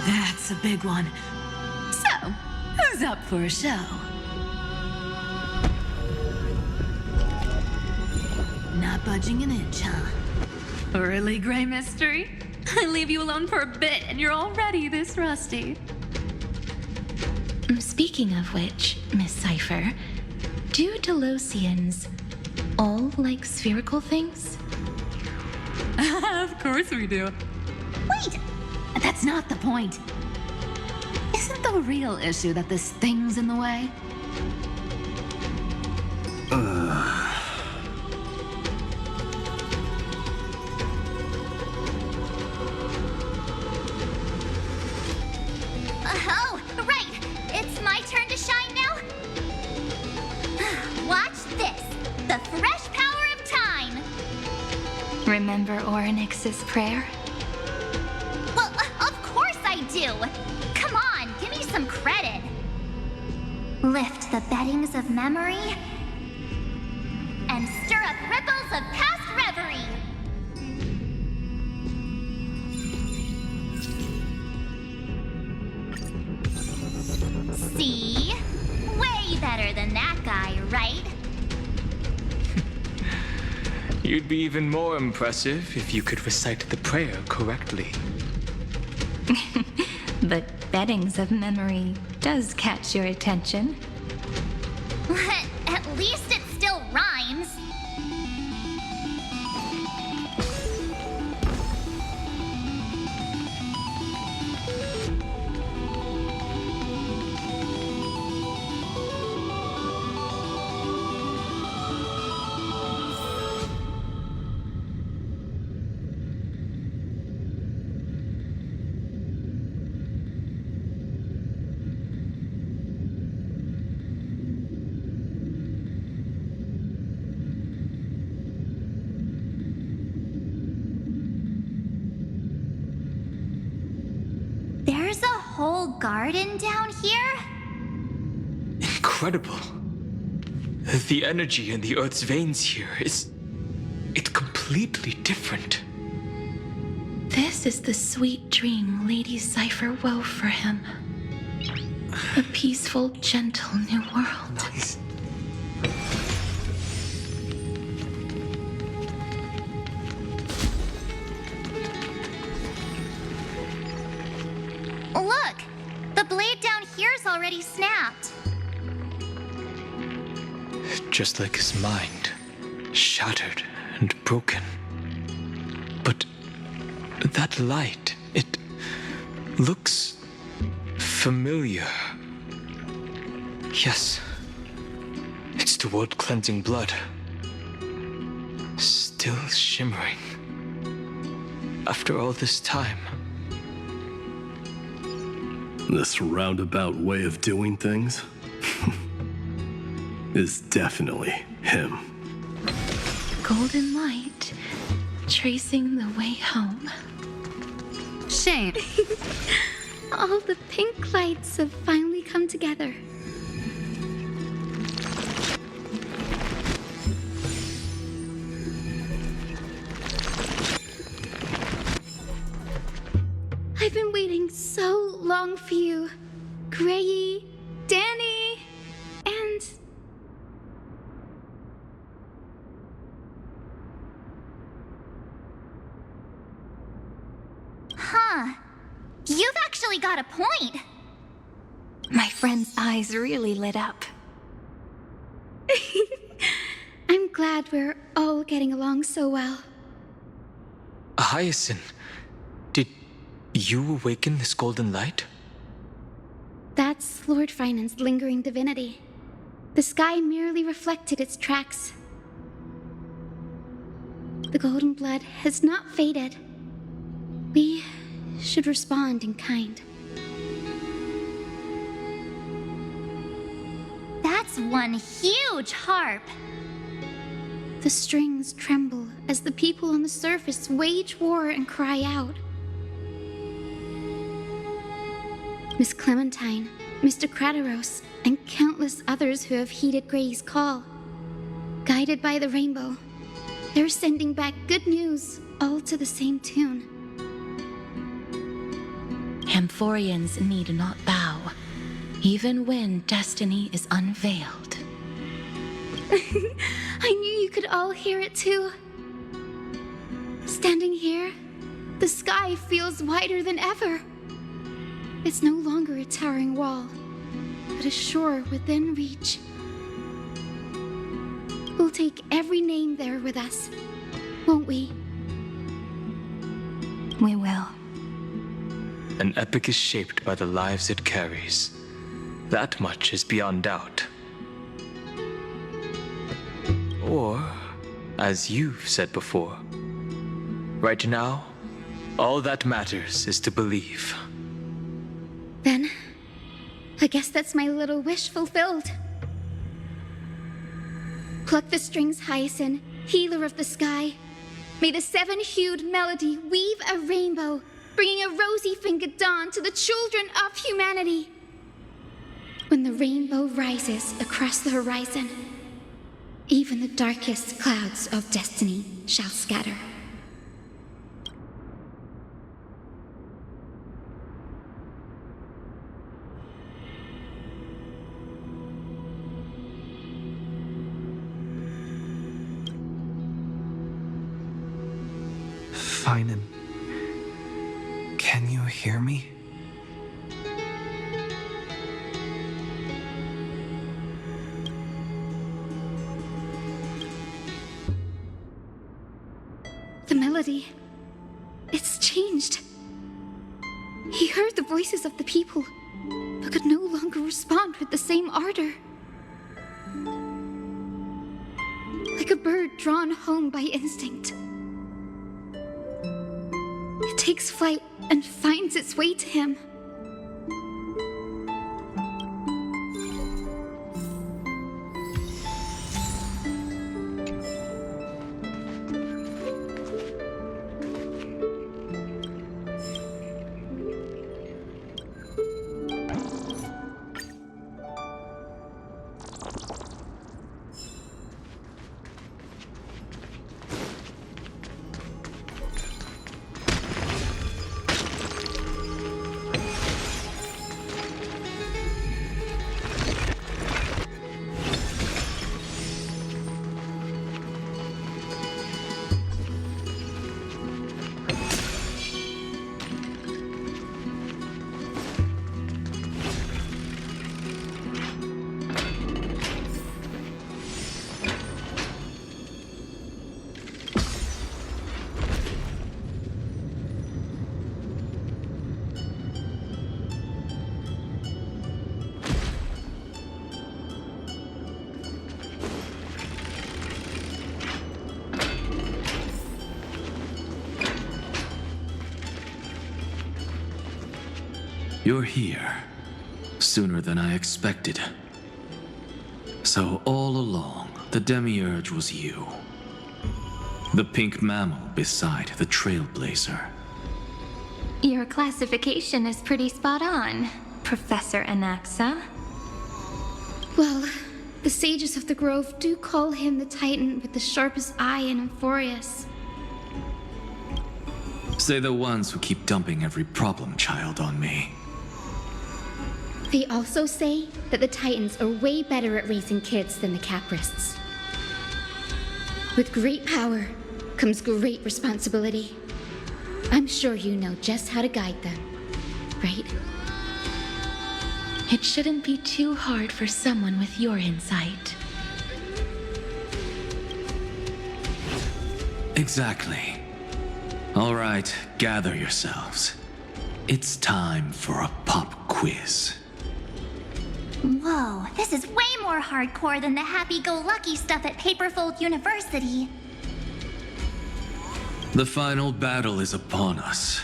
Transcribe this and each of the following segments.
That's a big one. So, who's up for a show? Not budging an inch, huh? Really, Gray Mystery? I leave you alone for a bit and you're already this rusty. Speaking of which, Miss Cypher, do Delosians all like spherical things? Of course we do. Wait! That's not the point. Isn't the real issue that this thing's in the way? Oh, right! It's my turn to shine now? Watch this! The fresh power of time! Remember Orynyx's prayer? Well, of course I do! Come on, give me some credit! Lift the beddings of memory and stir up ripples of past reverie! See? Way better than that guy, right? You'd be even more impressive if you could recite the prayer correctly. But beddings of memory does catch your attention. At least it still rhymes. There's a whole garden down here? Incredible. The energy in the Earth's veins here it's completely different. This is the sweet dream Lady Cypher wove for him. A peaceful, gentle new world. Nice. Look! The blade down here's already snapped. Just like his mind, shattered and broken. But that light, it looks familiar. Yes, it's the world-cleansing blood. Still shimmering. After all this time. This roundabout way of doing things is definitely him. Golden light, tracing the way home. Shame. All the pink lights have finally come together. I've been waiting so long for you, Grayy, Danny, and... Huh. You've actually got a point. My friend's eyes really lit up. I'm glad we're all getting along so well. Hyacinth, did you awaken this golden light? That's Lord Finan's lingering divinity. The sky merely reflected its tracks. The golden blood has not faded. We should respond in kind. That's one huge harp. The strings tremble as the people on the surface wage war and cry out. Miss Clementine, Mr. Krateros, and countless others who have heeded Gray's call. Guided by the rainbow, they're sending back good news, all to the same tune. Amphorians need not bow, even when destiny is unveiled. I knew you could all hear it too. Standing here, the sky feels wider than ever. It's no longer a towering wall, but a shore within reach. We'll take every name there with us, won't we? We will. An epic is shaped by the lives it carries. That much is beyond doubt. Or, as you've said before, right now, all that matters is to believe. Then, I guess that's my little wish fulfilled. Pluck the strings, Hyacinth, healer of the sky. May the seven-hued melody weave a rainbow, bringing a rosy-fingered dawn to the children of humanity. When the rainbow rises across the horizon, even the darkest clouds of destiny shall scatter. Finan, can you hear me? The melody, it's changed. He heard the voices of the people, but could no longer respond with the same ardor. Like a bird drawn home by instinct. It takes flight and finds its way to him. You're here, sooner than I expected. So all along, the Demiurge was you. The pink mammal beside the Trailblazer. Your classification is pretty spot on, Professor Anaxa. Well, the sages of the Grove do call him the Titan with the sharpest eye in Amphorius. Say the ones who keep dumping every problem child on me. They also say that the Titans are way better at raising kids than the Caprists. With great power comes great responsibility. I'm sure you know just how to guide them, right? It shouldn't be too hard for someone with your insight. Exactly. All right, gather yourselves. It's time for a pop quiz. Whoa, this is way more hardcore than the happy-go-lucky stuff at Paperfold University. The final battle is upon us,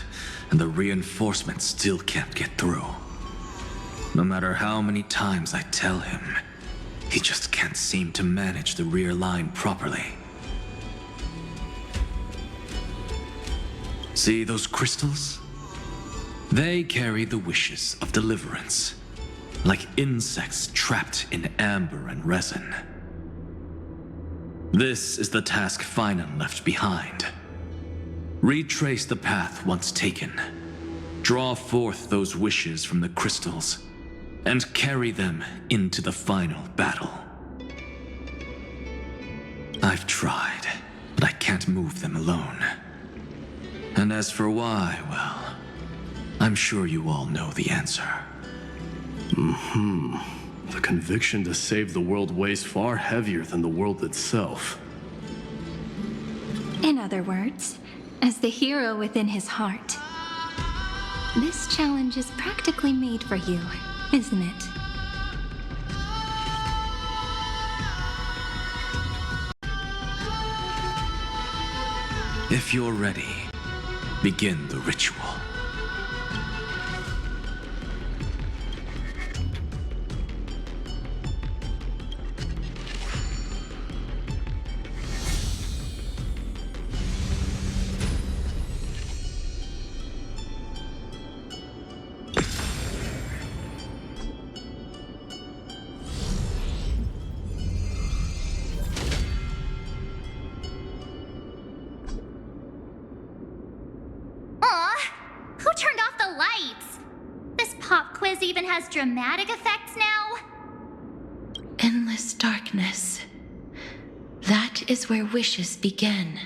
and the reinforcements still can't get through. No matter how many times I tell him, he just can't seem to manage the rear line properly. See those crystals? They carry the wishes of deliverance, like insects trapped in amber and resin. This is the task Finan left behind. Retrace the path once taken, Draw forth those wishes from the crystals and carry them into the final battle. I've tried, but I can't move them alone. And as for why, well, I'm sure you all know the answer. The conviction to save the world weighs far heavier than the world itself. In other words, as the hero within his heart, this challenge is practically made for you, isn't it? If you're ready, begin the ritual. Who turned off the lights? This pop quiz even has dramatic effects now? Endless darkness. That is where wishes begin.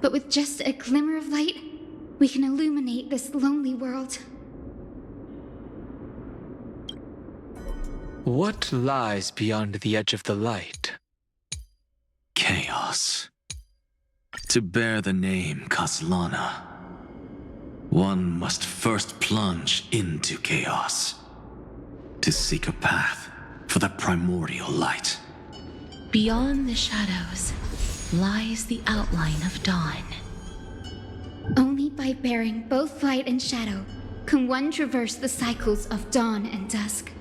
But with just a glimmer of light, we can illuminate this lonely world. What lies beyond the edge of the light? Chaos. To bear the name Kaslana, one must first plunge into chaos to seek a path for the primordial light. Beyond the shadows lies the outline of dawn. Only by bearing both light and shadow can one traverse the cycles of dawn and dusk.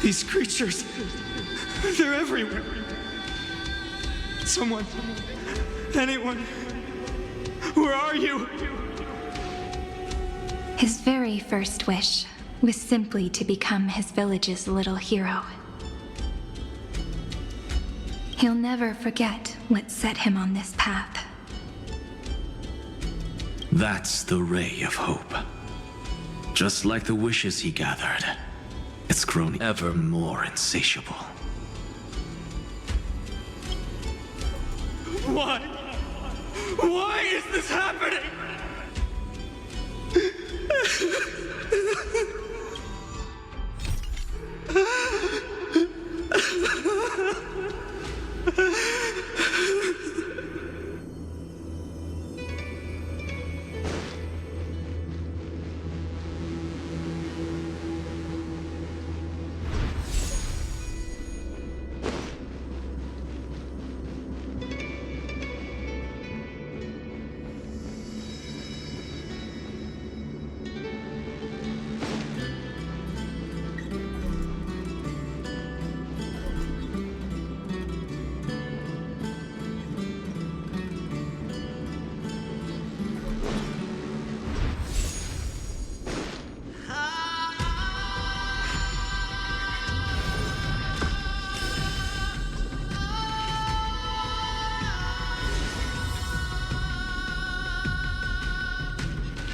These creatures, they're everywhere. Someone, anyone, where are you? His very first wish was simply to become his village's little hero. He'll never forget what set him on this path. That's the ray of hope. Just like the wishes he gathered, it's grown ever more insatiable. Why? Why is this happening?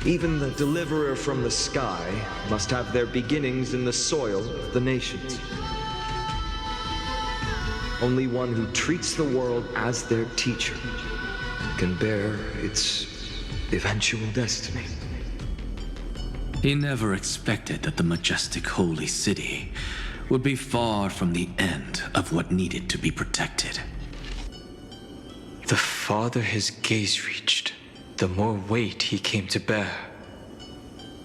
Even the deliverer from the sky must have their beginnings in the soil of the nations. Only one who treats the world as their teacher can bear its eventual destiny. He never expected that the majestic holy city would be far from the end of what needed to be protected. The farther his gaze reached, the more weight he came to bear.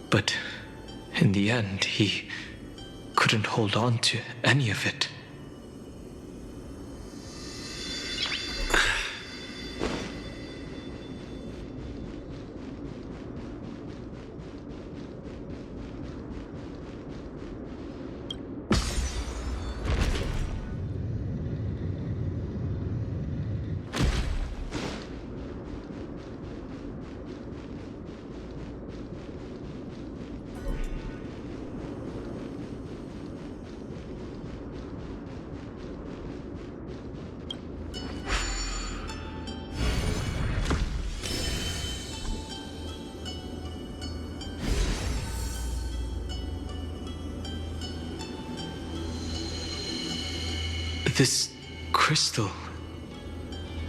But in the end, he couldn't hold on to any of it. This crystal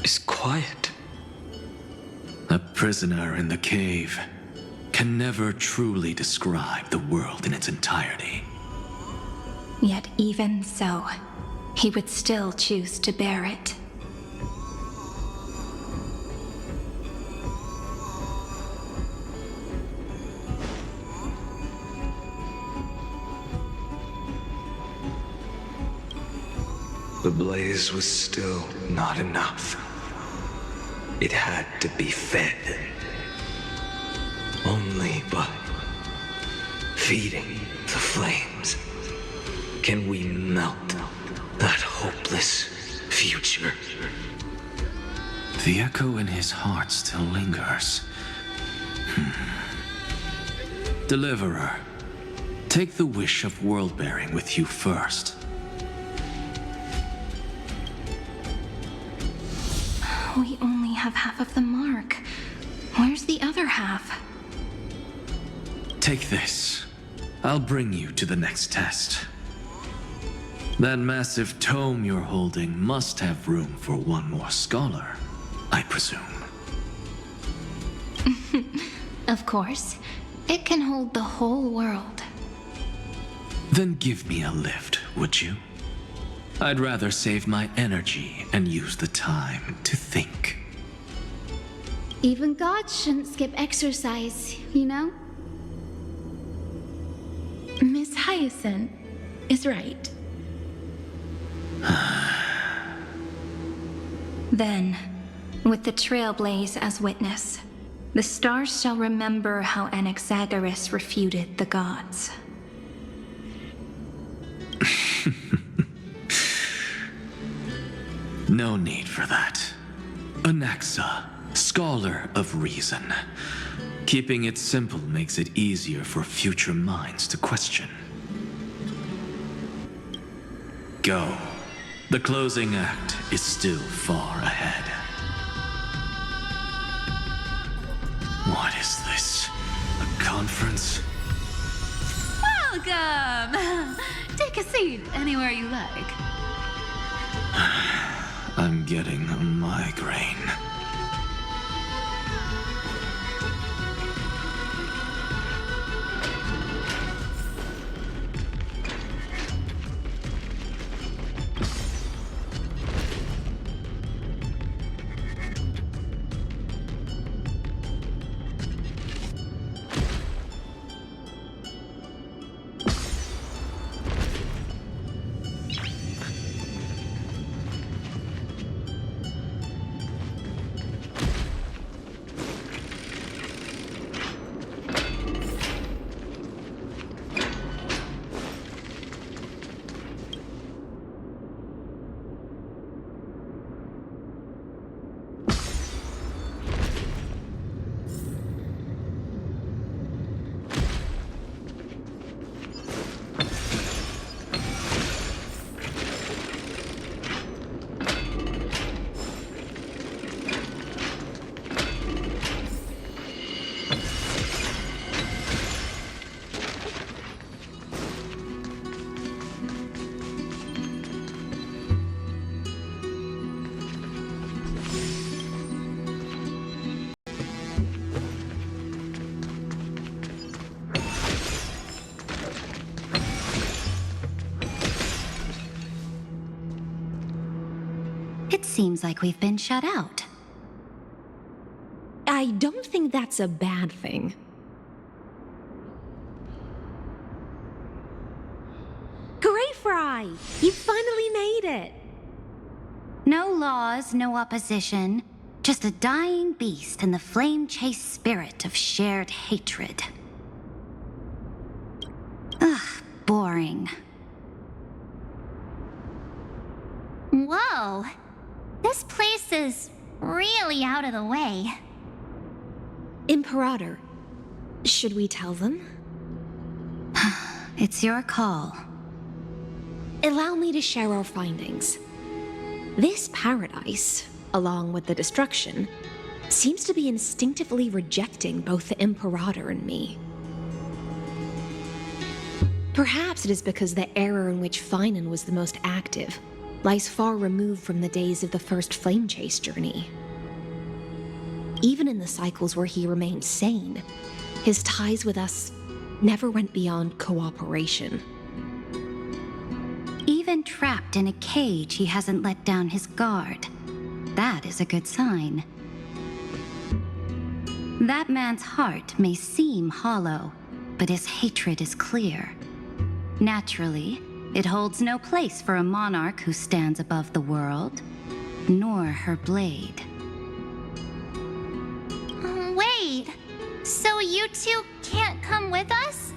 is quiet. A prisoner in the cave can never truly describe the world in its entirety. Yet even so, he would still choose to bear it. The blaze was still not enough. It had to be fed. Only by feeding the flames can we melt that hopeless future. The echo in his heart still lingers. Deliverer, take the wish of world-bearing with you first. We only have half of the mark. Where's the other half? Take this. I'll bring you to the next test. That massive tome you're holding must have room for one more scholar, I presume. Of course. It can hold the whole world. Then give me a lift, would you? I'd rather save my energy and use the time to think. Even gods shouldn't skip exercise, you know? Miss Hyacinth is right. Then, with the Trailblaze as witness, the stars shall remember how Anaxagoras refuted the gods. No need for that. Anaxa, scholar of reason. Keeping it simple makes it easier for future minds to question. Go. The closing act is still far ahead. What is this? A conference? Welcome! Take a seat anywhere you like. I'm getting a migraine. It seems like we've been shut out. I don't think that's a bad thing. Greyfry! You finally made it! No laws, no opposition. Just a dying beast and the flame-chased spirit of shared hatred. Ugh, boring. Whoa! This place is really out of the way. Imperator, should we tell them? It's your call. Allow me to share our findings. This paradise, along with the destruction, seems to be instinctively rejecting both the Imperator and me. Perhaps it is because the era in which Finan was the most active lies far removed from the days of the first flame chase journey. Even in the cycles where he remained sane, his ties with us never went beyond cooperation. Even trapped in a cage, he hasn't let down his guard. That is a good sign. That man's heart may seem hollow, but his hatred is clear. Naturally, it holds no place for a monarch who stands above the world, nor her blade. Wait, so you two can't come with us?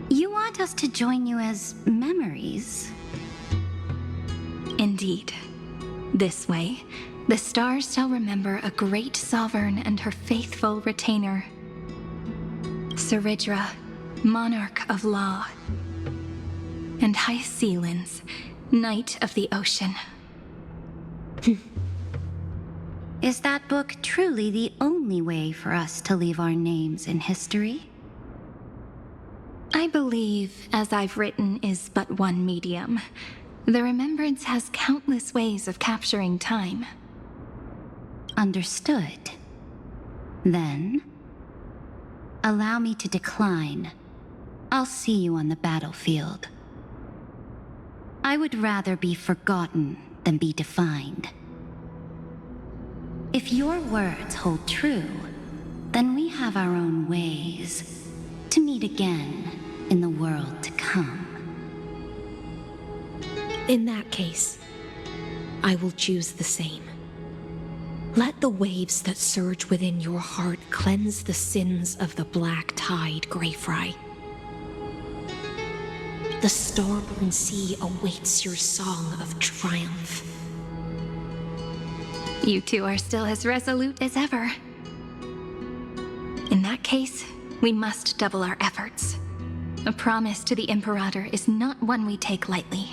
You want us to join you as memories? Indeed. This way, the stars shall remember a great sovereign and her faithful retainer. Saridra, monarch of law. And Hyacelins, knight of the ocean. Is that book truly the only way for us to leave our names in history? I believe, as I've written, is but one medium. The remembrance has countless ways of capturing time. Understood. Then, allow me to decline. I'll see you on the battlefield. I would rather be forgotten than be defined. If your words hold true, then we have our own ways to meet again in the world to come. In that case, I will choose the same. Let the waves that surge within your heart cleanse the sins of the black tide, Greyfry. The starborn sea awaits your song of triumph. You two are still as resolute as ever. In that case, we must double our efforts. A promise to the Imperator is not one we take lightly.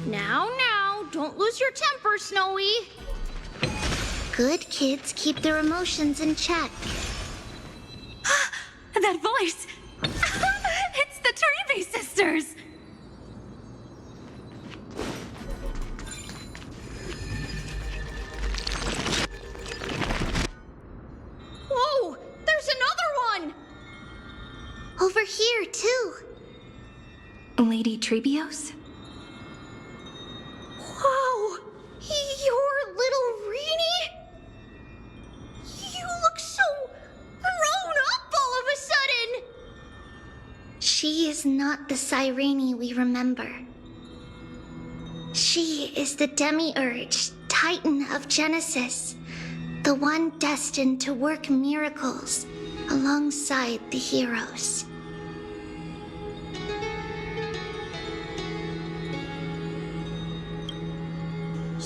Now, don't lose your temper, Snowy. Good kids keep their emotions in check. That voice! It's the Treevy sisters! Whoa! There's another one! Over here, too. Lady Treebios? Whoa! You're little Reenie? You look so grown up all of a sudden! She is not the Cyrene we remember. She is the Demiurge, Titan of Genesis, the one destined to work miracles alongside the heroes.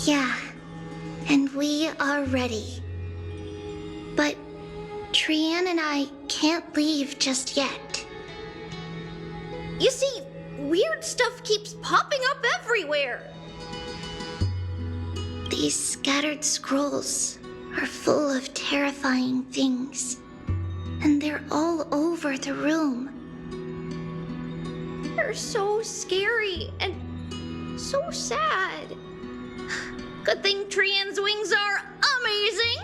Yeah, and we are ready. But Trian and I can't leave just yet. You see, weird stuff keeps popping up everywhere. These scattered scrolls are full of terrifying things, and they're all over the room. They're so scary and so sad. Good thing Trian's wings are amazing,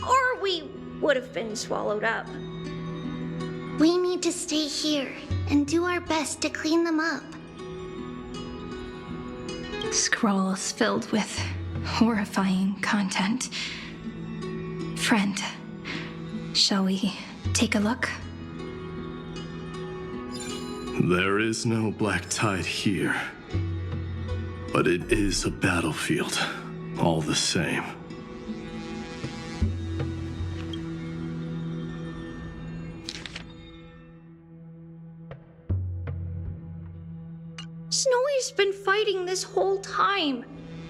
or we would have been swallowed up. We need to stay here and do our best to clean them up. Scrolls filled with horrifying content. Friend, shall we take a look? There is no black tide here. But it is a battlefield, all the same. Snowy's been fighting this whole time.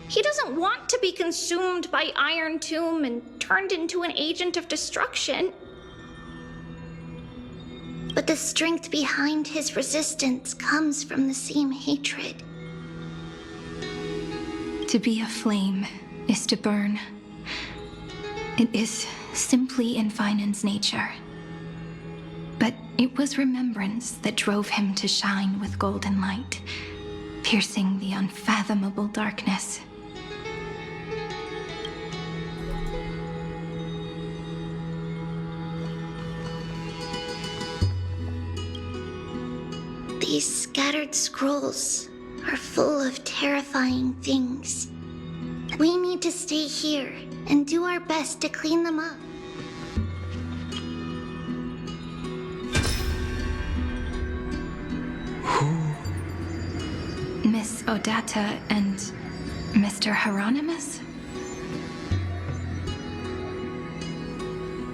He doesn't want to be consumed by Irontomb and turned into an agent of destruction. But the strength behind his resistance comes from the same hatred. To be a flame is to burn. It is simply in Vinan's nature. But it was remembrance that drove him to shine with golden light, piercing the unfathomable darkness. These scattered scrolls are full of terrifying things. We need to stay here and do our best to clean them up. Miss Odata and Mr. Hieronymus?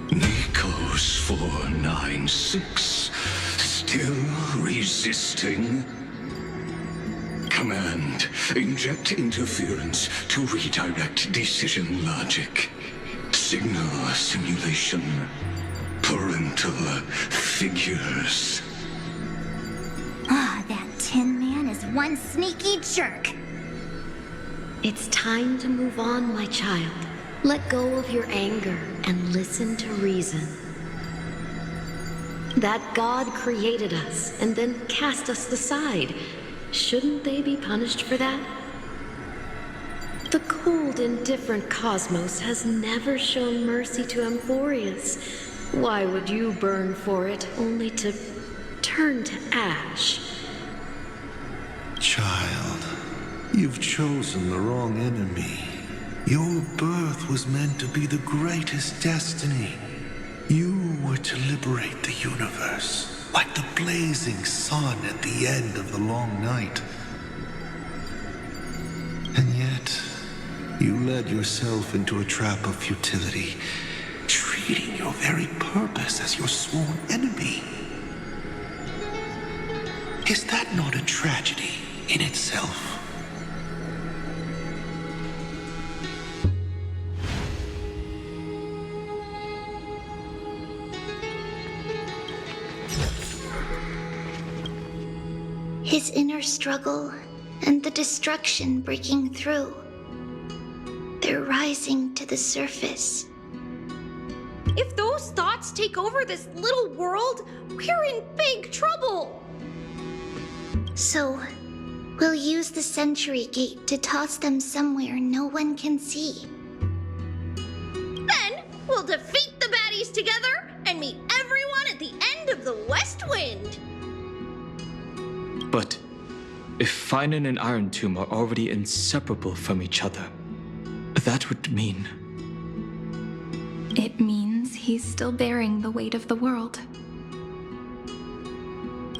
Nikos 496, still resisting? Command, inject interference to redirect decision logic. Signal simulation. Parental figures. Ah, that Tin Man is one sneaky jerk. It's time to move on, my child. Let go of your anger and listen to reason. That God created us and then cast us aside. Shouldn't they be punished for that? The cold, indifferent cosmos has never shown mercy to Amphorius. Why would you burn for it, only to turn to ash? Child, you've chosen the wrong enemy. Your birth was meant to be the greatest destiny. You were to liberate the universe, like the blazing sun at the end of the long night. And yet, you led yourself into a trap of futility, treating your very purpose as your sworn enemy. Is that not a tragedy in itself? His inner struggle and the destruction breaking through. They're rising to the surface. If those thoughts take over this little world, we're in big trouble. So, we'll use the Century Gate to toss them somewhere no one can see. Then we'll defeat the baddies together and meet everyone at the end of the West Wind. But if Finan and Irontomb are already inseparable from each other, that would mean... It means he's still bearing the weight of the world.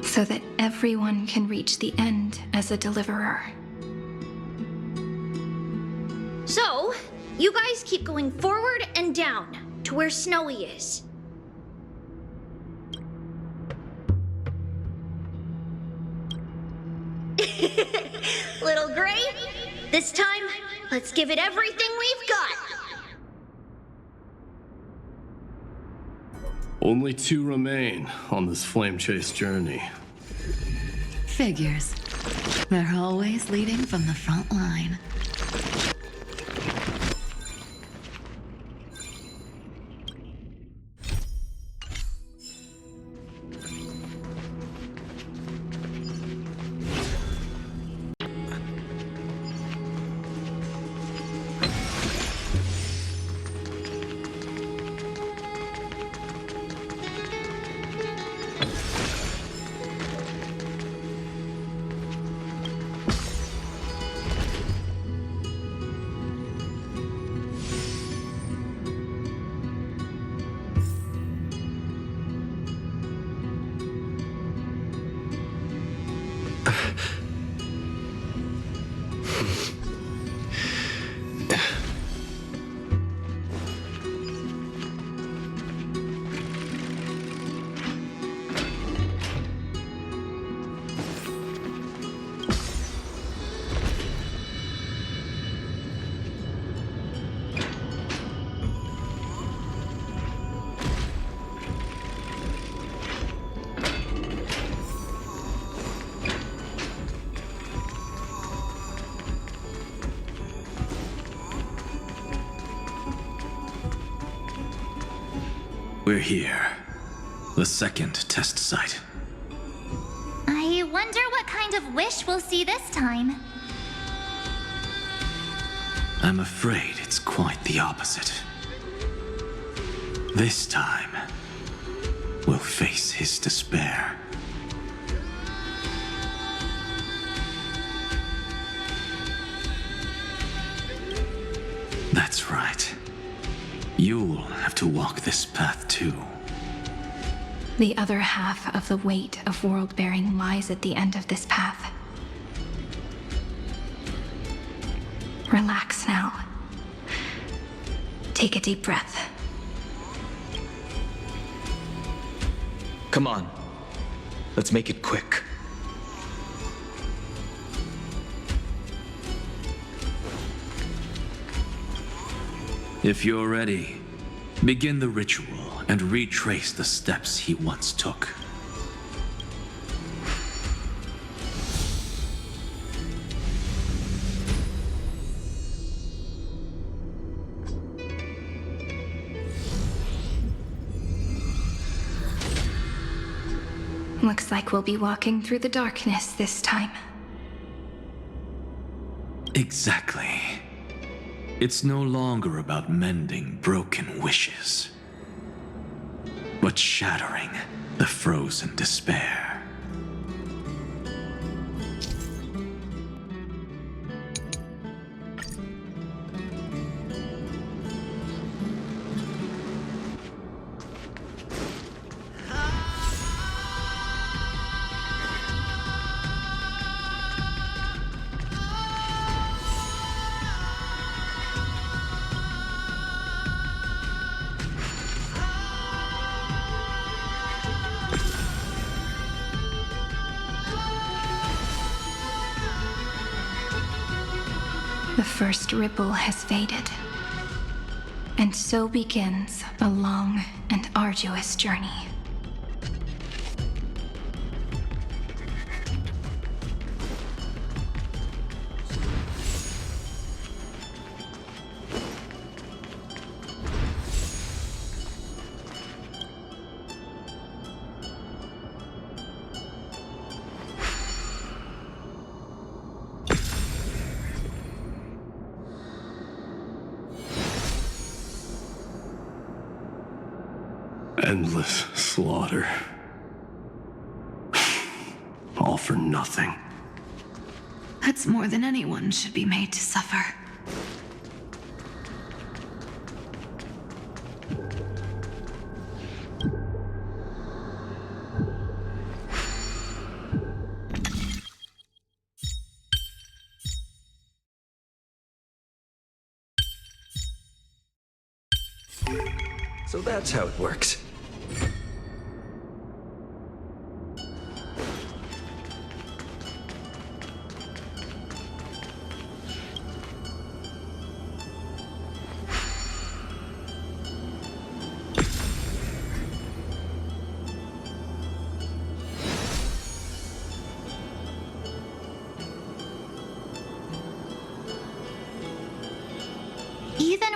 So that everyone can reach the end as a deliverer. So, you guys keep going forward and down to where Snowy is. Little Gray, this time Let's give it everything we've got. Only 2 remain on this flame chase journey. Figures. They're always leading from the front line. We're here. The second test site. I wonder what kind of wish we'll see this time. I'm afraid it's quite the opposite. This time, we'll face his despair. That's right. You'll have to walk this path too. The other half of the weight of world-bearing lies at the end of this path. Relax now. Take a deep breath. Come on. Let's make it quick. If you're ready, begin the ritual and retrace the steps he once took. Looks like we'll be walking through the darkness this time. Exactly. It's no longer about mending broken wishes, but shattering the frozen despair. The first ripple has faded. And so begins a long and arduous journey. Endless slaughter. All for nothing. That's more than anyone should be made to suffer. So that's how it works.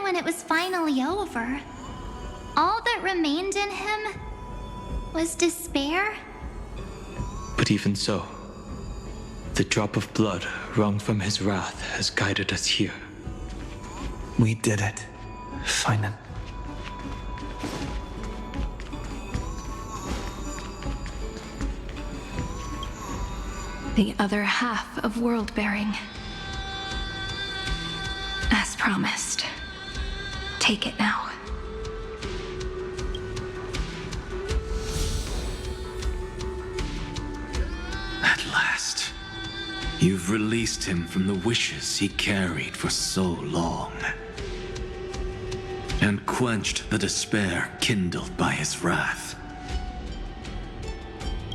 when it was finally over, all that remained in him was despair? But even so, the drop of blood wrung from his wrath has guided us here. We did it, Finan. The other half of world-bearing. As promised. Take it now. At last, you've released him from the wishes he carried for so long, and quenched the despair kindled by his wrath.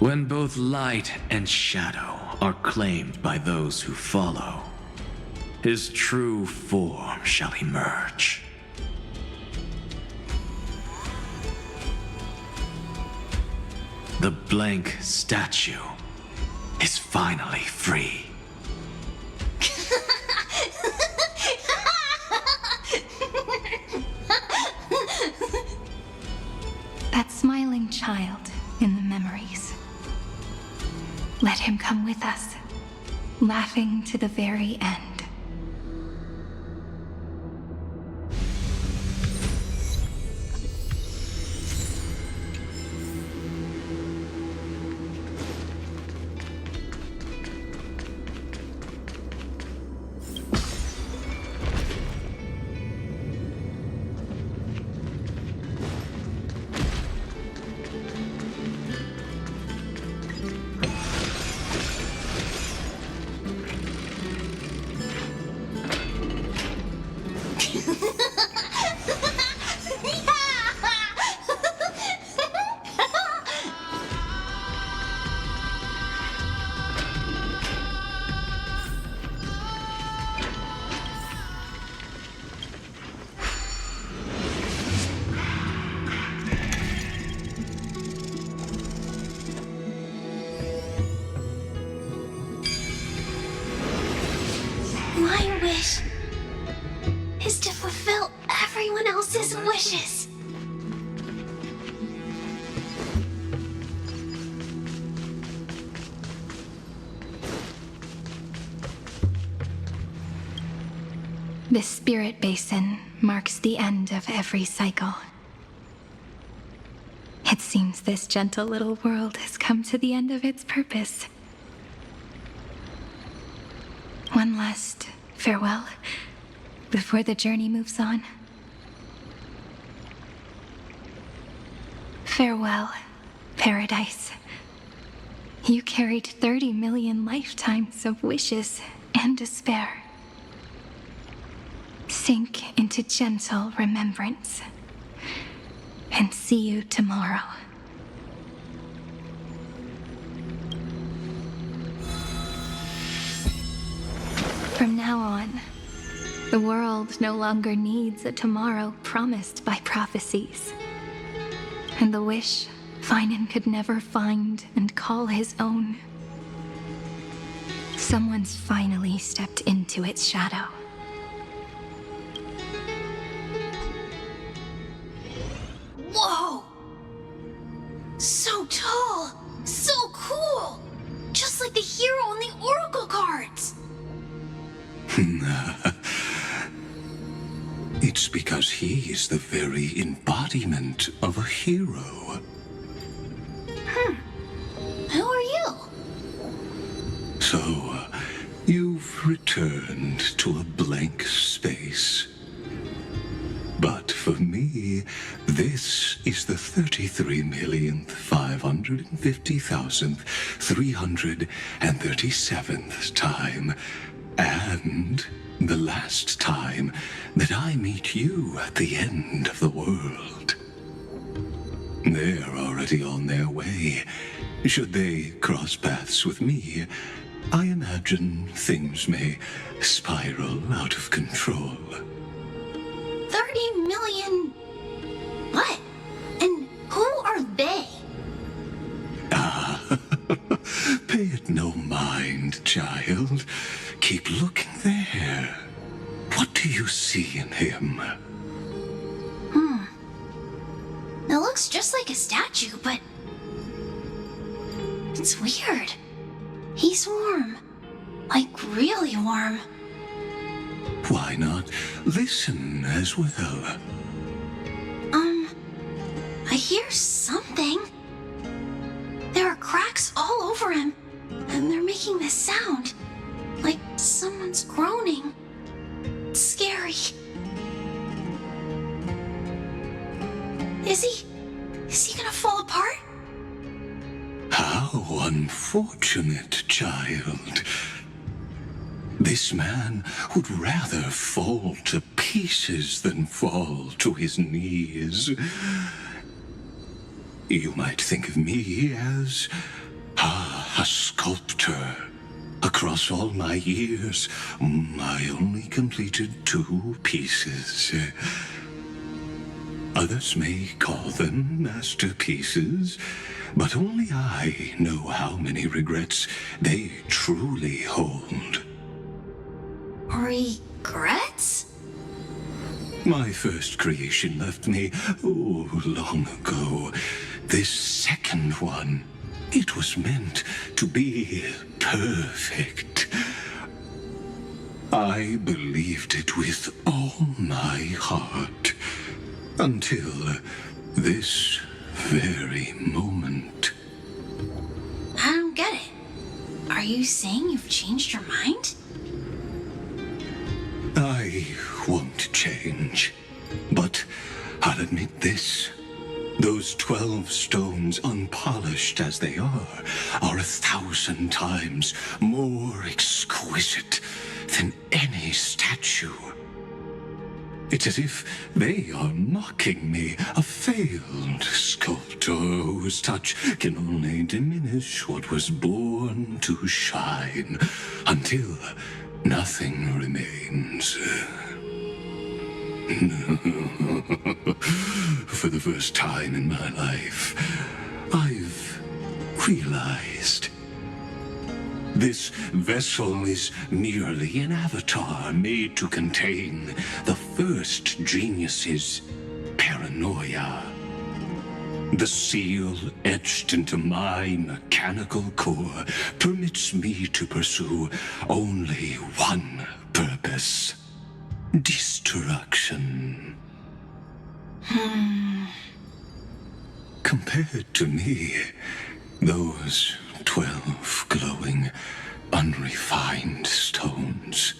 When both light and shadow are claimed by those who follow, his true form shall emerge. The blank statue is finally free. That smiling child in the memories. Let him come with us, laughing to the very end. My wish is to fulfill everyone else's wishes. This spirit basin marks the end of every cycle. It seems this gentle little world has come to the end of its purpose. One last farewell before the journey moves on. Farewell, paradise. You carried 30 million lifetimes of wishes and despair. Sink into gentle remembrance. And see you tomorrow. From now on, the world no longer needs a tomorrow promised by prophecies. And the wish Finan could never find and call his own. Someone's finally stepped into its shadow. Whoa! So tall! So cool! Just like the hero in the Oracle cards! It's because he is the very embodiment of a hero. Who are you? So, you've returned to a blank space. But for me, this is the 33,550,337th time, and the last time that I meet you at the end of the world. They're already on their way. Should they cross paths with me, I imagine things may spiral out of control. 30 million... What? And who are they? Pay it no mind, child. Keep looking there. What do you see in him? looks just like a statue, but it's weird. He's warm. Like, really warm. Why not listen as well? I hear something. There are cracks all over him, and they're making this sound. Like someone's groaning. It's scary. Is he gonna fall apart? How unfortunate, child. This man would rather fall to pieces than fall to his knees. You might think of me as a sculptor. Across all my years, I only completed 2 pieces. Others may call them masterpieces, but only I know how many regrets they truly hold. Regrets? My first creation left me, long ago. This second one, it was meant to be perfect. I believed it with all my heart, until this very moment. I don't get it. Are you saying you've changed your mind? I won't change, but I'll admit this. Those 12 stones, unpolished as they are 1,000 times more exquisite than any statue. It's as if they are mocking me, a failed sculptor whose touch can only diminish what was born to shine, until nothing remains. For the first time in my life, I've realized this vessel is merely an avatar made to contain the first genius's paranoia. The seal etched into my mechanical core permits me to pursue only one purpose: destruction. Compared to me, those 12 glowing, unrefined stones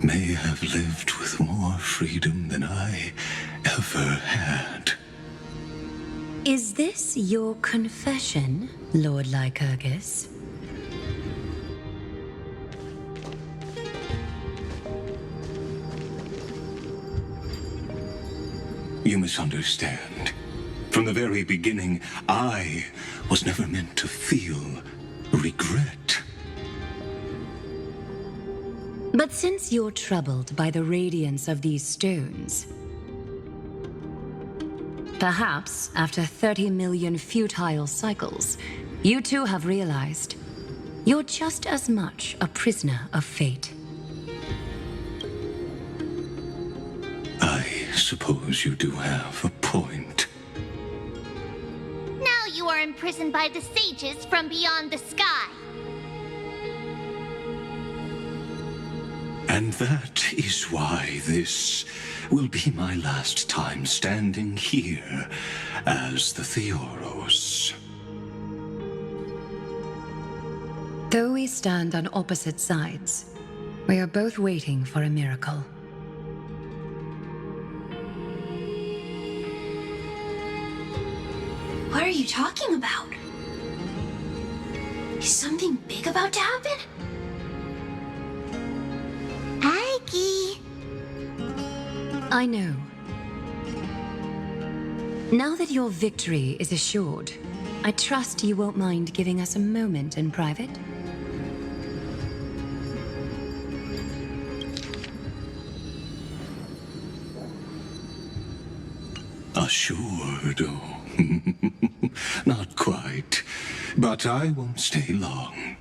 may have lived with more freedom than I ever had. Is this your confession, Lord Lycurgus? You misunderstand. From the very beginning, I was never meant to feel regret. But since you're troubled by the radiance of these stones, perhaps after 30 million futile cycles, you too have realized you're just as much a prisoner of fate. I suppose you do have a point. Now you are imprisoned by the sages from beyond the sky. And that is why this will be my last time standing here as the Theoros. Though we stand on opposite sides, we are both waiting for a miracle. What are you talking about? Is something big about to happen? Aggie. I know. Now that your victory is assured, I trust you won't mind giving us a moment in private. Assured, oh. Not quite. But I won't stay long.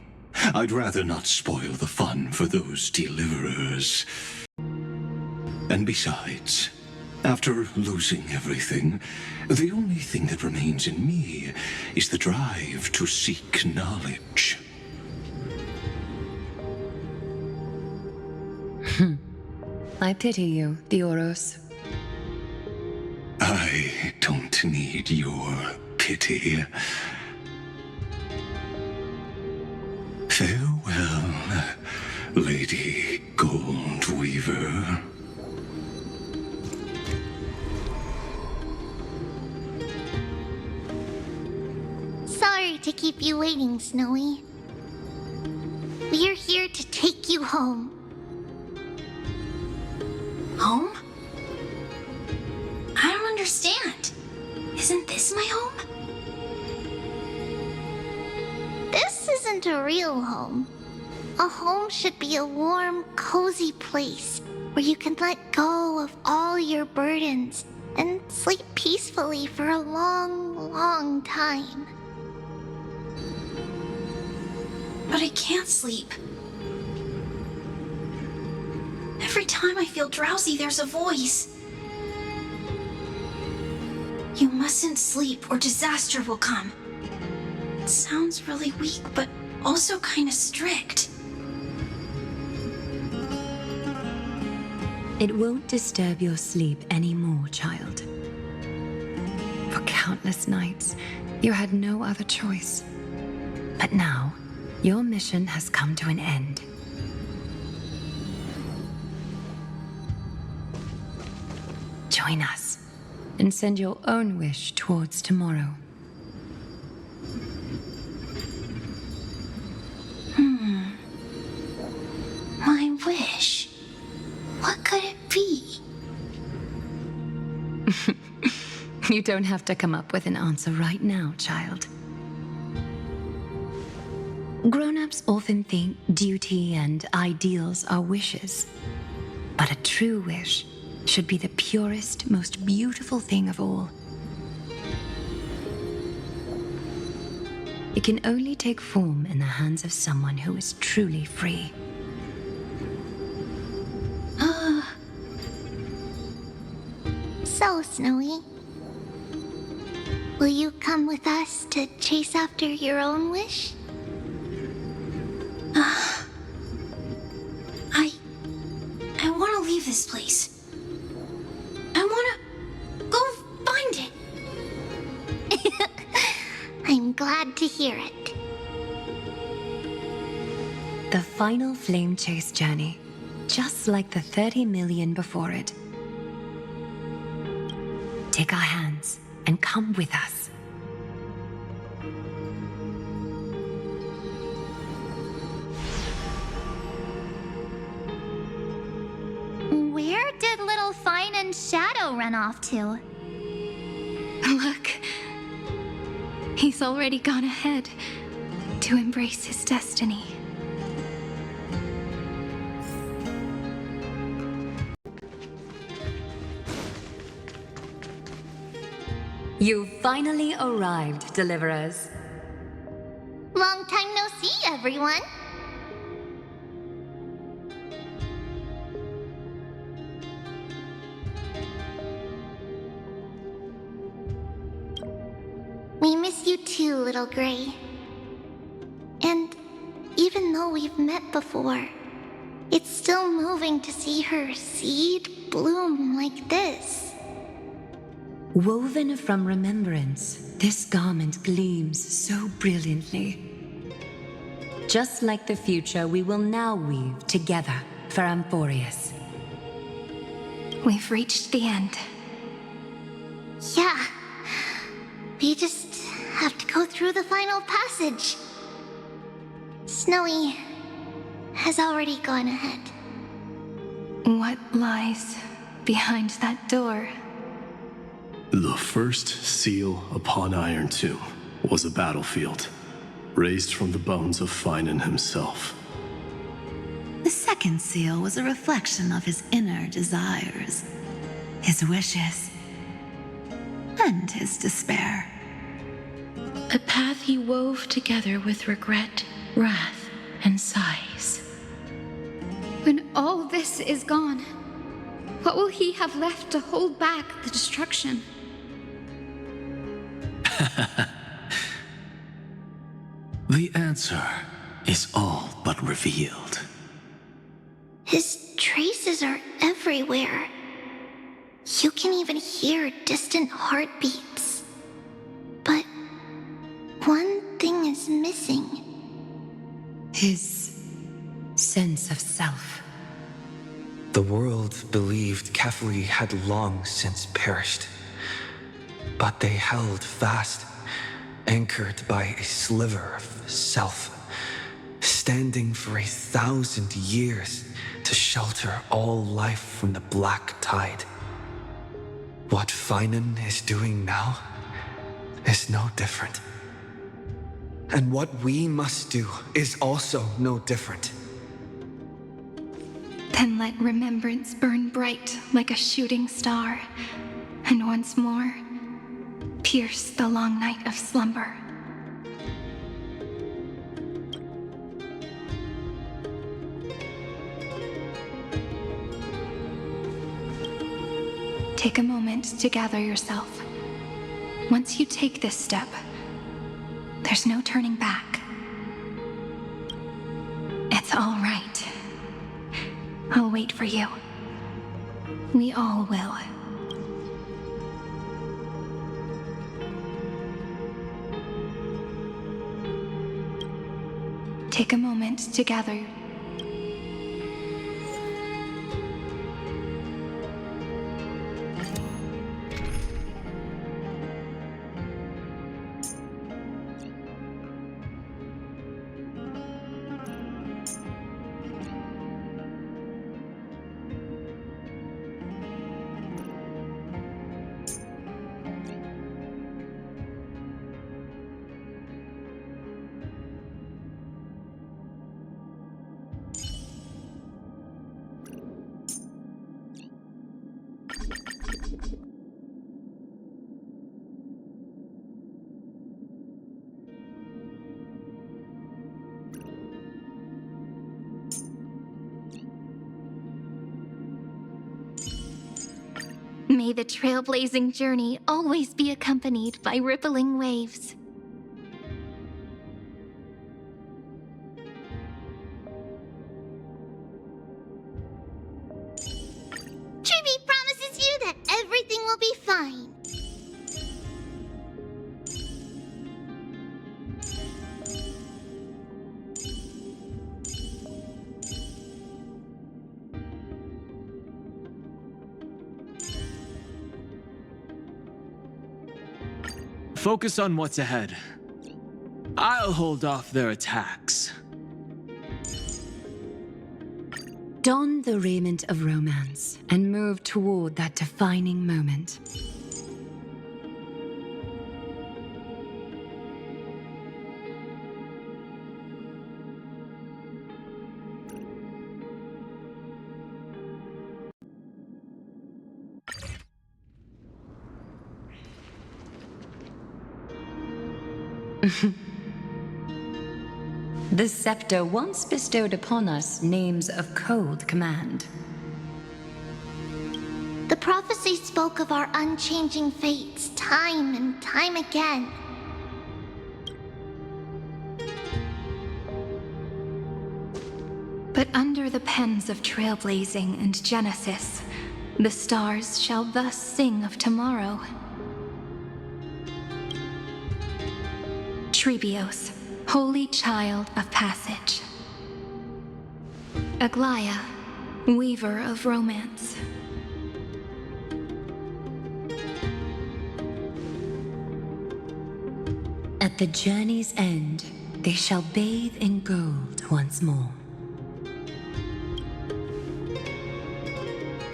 I'd rather not spoil the fun for those deliverers. And besides, After losing everything, the only thing that remains in me is the drive to seek knowledge. I pity you, Theoros. I don't need your pity. Farewell, Lady Goldweaver. Sorry to keep you waiting, Snowy. We're here to take you home. Home? I don't understand. Isn't this my home? This isn't a real home. A home should be a warm, cozy place where you can let go of all your burdens and sleep peacefully for a long, long time. But I can't sleep. Every time I feel drowsy, there's a voice. You mustn't sleep or disaster will come. It sounds really weak, but also kind of strict. It won't disturb your sleep anymore, child. For countless nights, you had no other choice. But now, your mission has come to an end. Join us, and send your own wish towards tomorrow. My wish. What could it be? You don't have to come up with an answer right now, child. Grown-ups often think duty and ideals are wishes. But a true wish should be the purest, most beautiful thing of all. It can only take form in the hands of someone who is truly free. So, Snowy, will you come with us to chase after your own wish? I want to leave this place. I want to go find it. I'm glad to hear it. The final flame chase journey, just like the 30 million before it. Take our hands and come with us. Where did little Fine and Shadow run off to? Look. He's already gone ahead to embrace his destiny. You finally arrived, Deliverers. Long time no see, everyone. We miss you too, Little Gray. And even though we've met before, it's still moving to see her seed bloom like this. Woven from remembrance, this garment gleams so brilliantly. Just like the future, we will now weave together for Amphorius. We've reached the end. Yeah. We just have to go through the final passage. Snowy has already gone ahead. What lies behind that door? The first seal upon Irontomb was a battlefield, raised from the bones of Finan himself. The second seal was a reflection of his inner desires, his wishes, and his despair. A path he wove together with regret, wrath, and sighs. When all this is gone, What will he have left to hold back the destruction? The answer is all but revealed. His traces are everywhere. You can even hear distant heartbeats. But one thing is missing. His sense of self. The world believed Kefri had long since perished, but they held fast, anchored by a sliver of self, standing for 1,000 years to shelter all life from the black tide. What Finan is doing now is no different. And what we must do is also no different. Then let remembrance burn bright like a shooting star, and once more, pierce the long night of slumber. Take a moment to gather yourself. Once you take this step, there's no turning back. It's all right. I'll wait for you. We all will. Take a moment to gather. May the trailblazing journey always be accompanied by rippling waves. Tribby promises you that everything will be fine. Focus on what's ahead. I'll hold off their attacks. Don the raiment of romance and move toward that defining moment. The scepter once bestowed upon us names of cold command. The prophecy spoke of our unchanging fates time and time again. But under the pens of trailblazing and Genesis, the stars shall thus sing of tomorrow. Trebios, holy child of passage. Aglaia, weaver of romance. At the journey's end, they shall bathe in gold once more.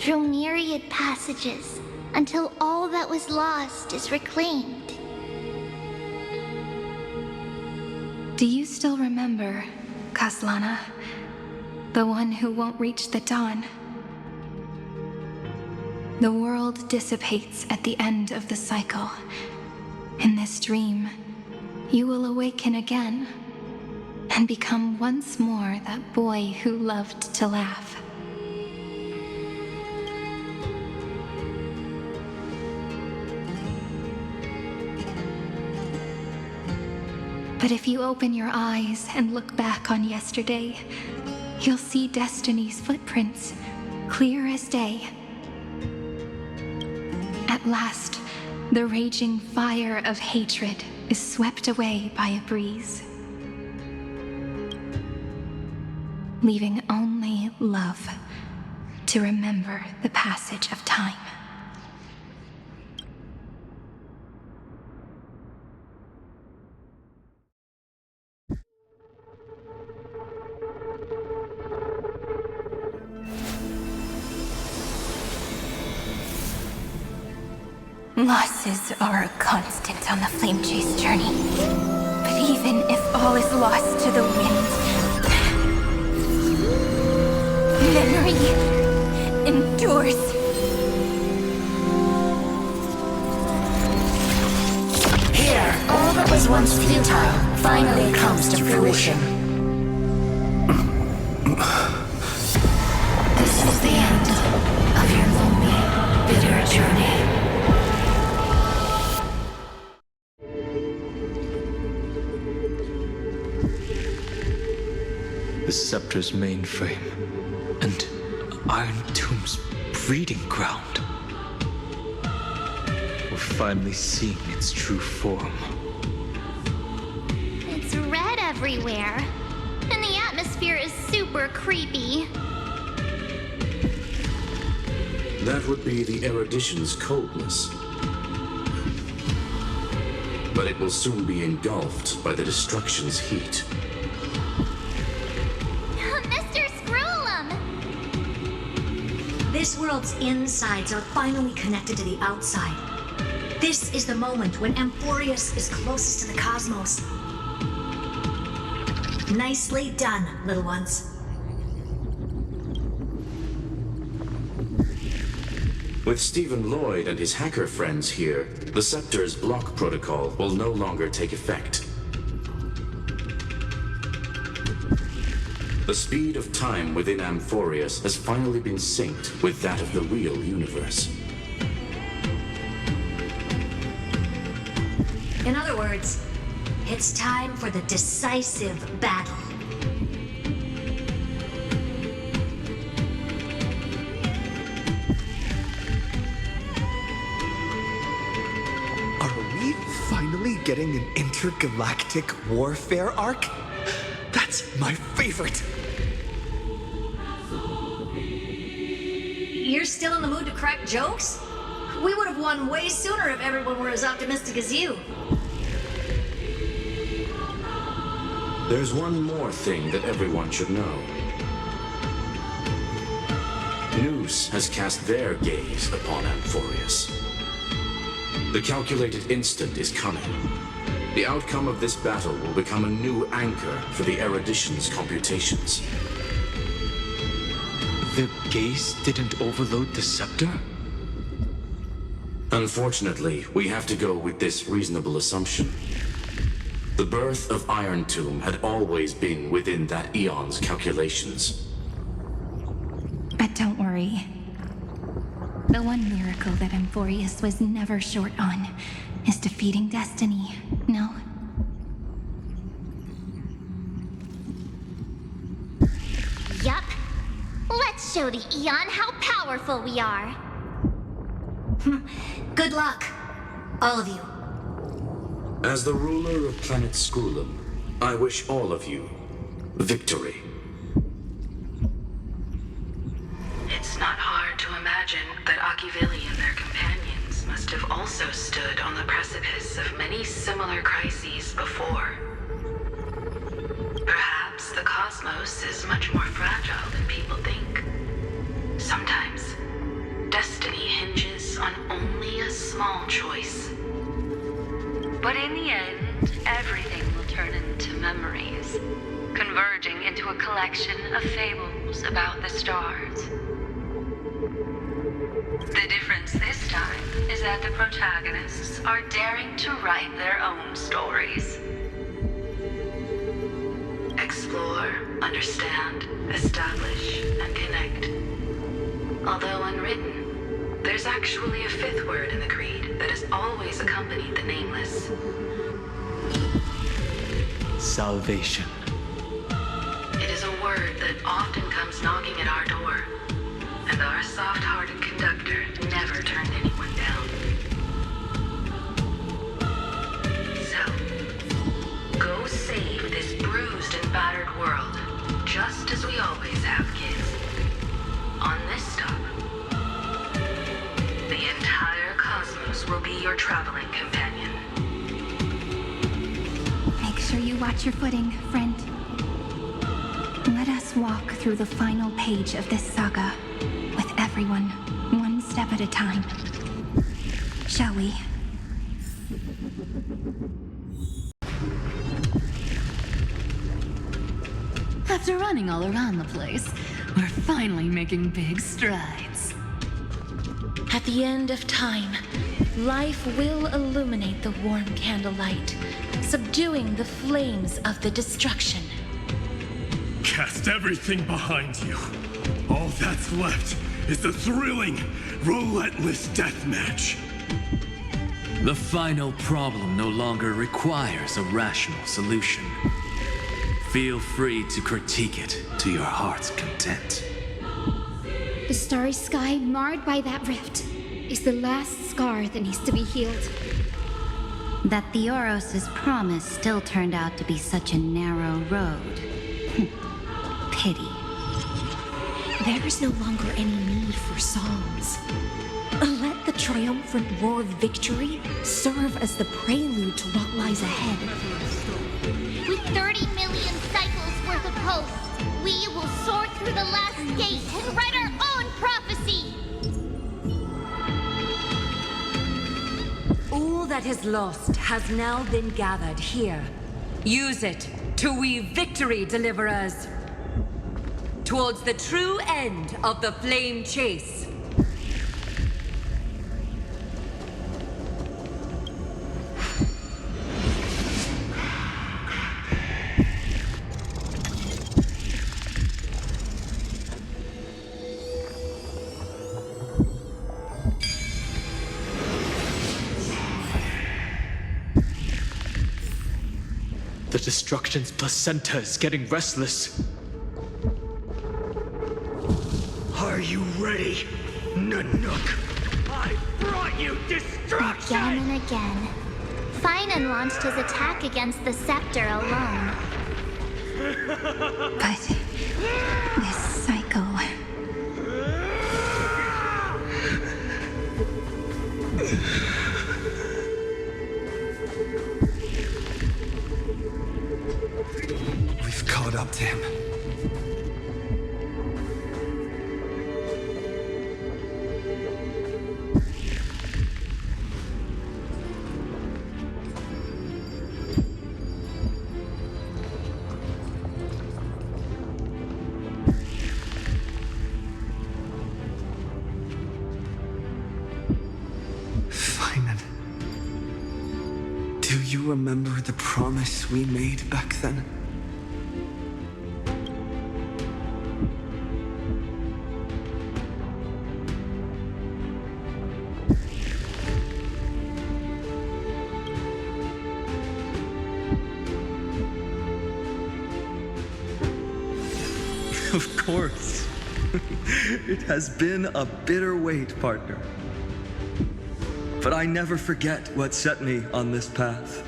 Through myriad passages, until all that was lost is reclaimed. Do you still remember, Kaslana? The one who won't reach the dawn? The world dissipates at the end of the cycle. In this dream, you will awaken again and become once more that boy who loved to laugh. But if you open your eyes and look back on yesterday, you'll see Destiny's footprints, clear as day. At last, the raging fire of hatred is swept away by a breeze, leaving only love to remember the passage of time. Losses are a constant on the Flame Chase journey. But even if all is lost to the wind, memory endures. Here, all that was once futile finally comes to fruition. This is the end of your lonely, bitter journey. The Scepter's mainframe, and Irontomb's breeding ground. We're finally seeing its true form. It's red everywhere, and the atmosphere is super creepy. That would be the erudition's coldness. But it will soon be engulfed by the destruction's heat. This world's insides are finally connected to the outside. This is the moment when Amphorius is closest to the cosmos. Nicely done, little ones. With Stephen Lloyd and his hacker friends here, the Scepter's block protocol will no longer take effect. The speed of time within Amphorius has finally been synced with that of the real universe. In other words, it's time for the decisive battle. Are we finally getting an intergalactic warfare arc? That's my favorite! You're still in the mood to crack jokes? We would have won way sooner if everyone were as optimistic as you. There's one more thing that everyone should know. Noose has cast their gaze upon Amphorius. The calculated instant is coming. The outcome of this battle will become a new anchor for the erudition's computations. Their gaze didn't overload the Scepter? Unfortunately, we have to go with this reasonable assumption. The birth of Irontomb had always been within that eon's calculations. But don't worry. The one miracle that Amphorius was never short on is defeating Destiny, no? Yup. Let's show the Eon how powerful we are. Good luck, all of you. As the ruler of planet Skrulum, I wish all of you victory. It's not hard to imagine that Akivili and their companions must have also stood on the precipice of many similar crises before. Perhaps the cosmos is much more fragile than people think. Sometimes, destiny hinges on only a small choice. But in the end, everything will turn into memories, converging into a collection of fables about the stars. The difference this time is that the protagonists are daring to write their own stories. Explore, understand, establish, and connect. Although unwritten, there's actually a fifth word in the creed that has always accompanied the nameless. salvation. It is a word that often comes knocking at our door, and our soft-hearted conductor never turned anyone down. So, go save this bruised and battered world, just as we always have, kids. On this stop, the entire cosmos will be your traveling companion. Make sure you watch your footing, friend. Let us walk through the final page of this saga, with everyone, one step at a time. Shall we? After running all around the place, we're finally making big strides. At the end of time, life will illuminate the warm candlelight, subduing the flames of the destruction. Cast everything behind you. All that's left is the thrilling, relentless deathmatch. The final problem no longer requires a rational solution. Feel free to critique it to your heart's content. The starry sky marred by that rift is the last scar that needs to be healed. That Theoros' promise still turned out to be such a narrow road. Pity. There is no longer any need for songs. Let the triumphant roar of victory serve as the prelude to what lies ahead. With 30 million cycles worth of hosts, we will soar through the last gate and write our own prophecy! All that is lost has now been gathered here. Use it to weave victory, deliverers, towards the true end of the flame chase. The destruction's placenta is getting restless. Are you ready, Nanook? I brought you destruction! Again and again. Finan launched his attack against the scepter alone. But this cycle... We've caught up to him. Do you remember the promise we made back then? Of course. It has been a bitter wait, partner. But I never forget what set me on this path.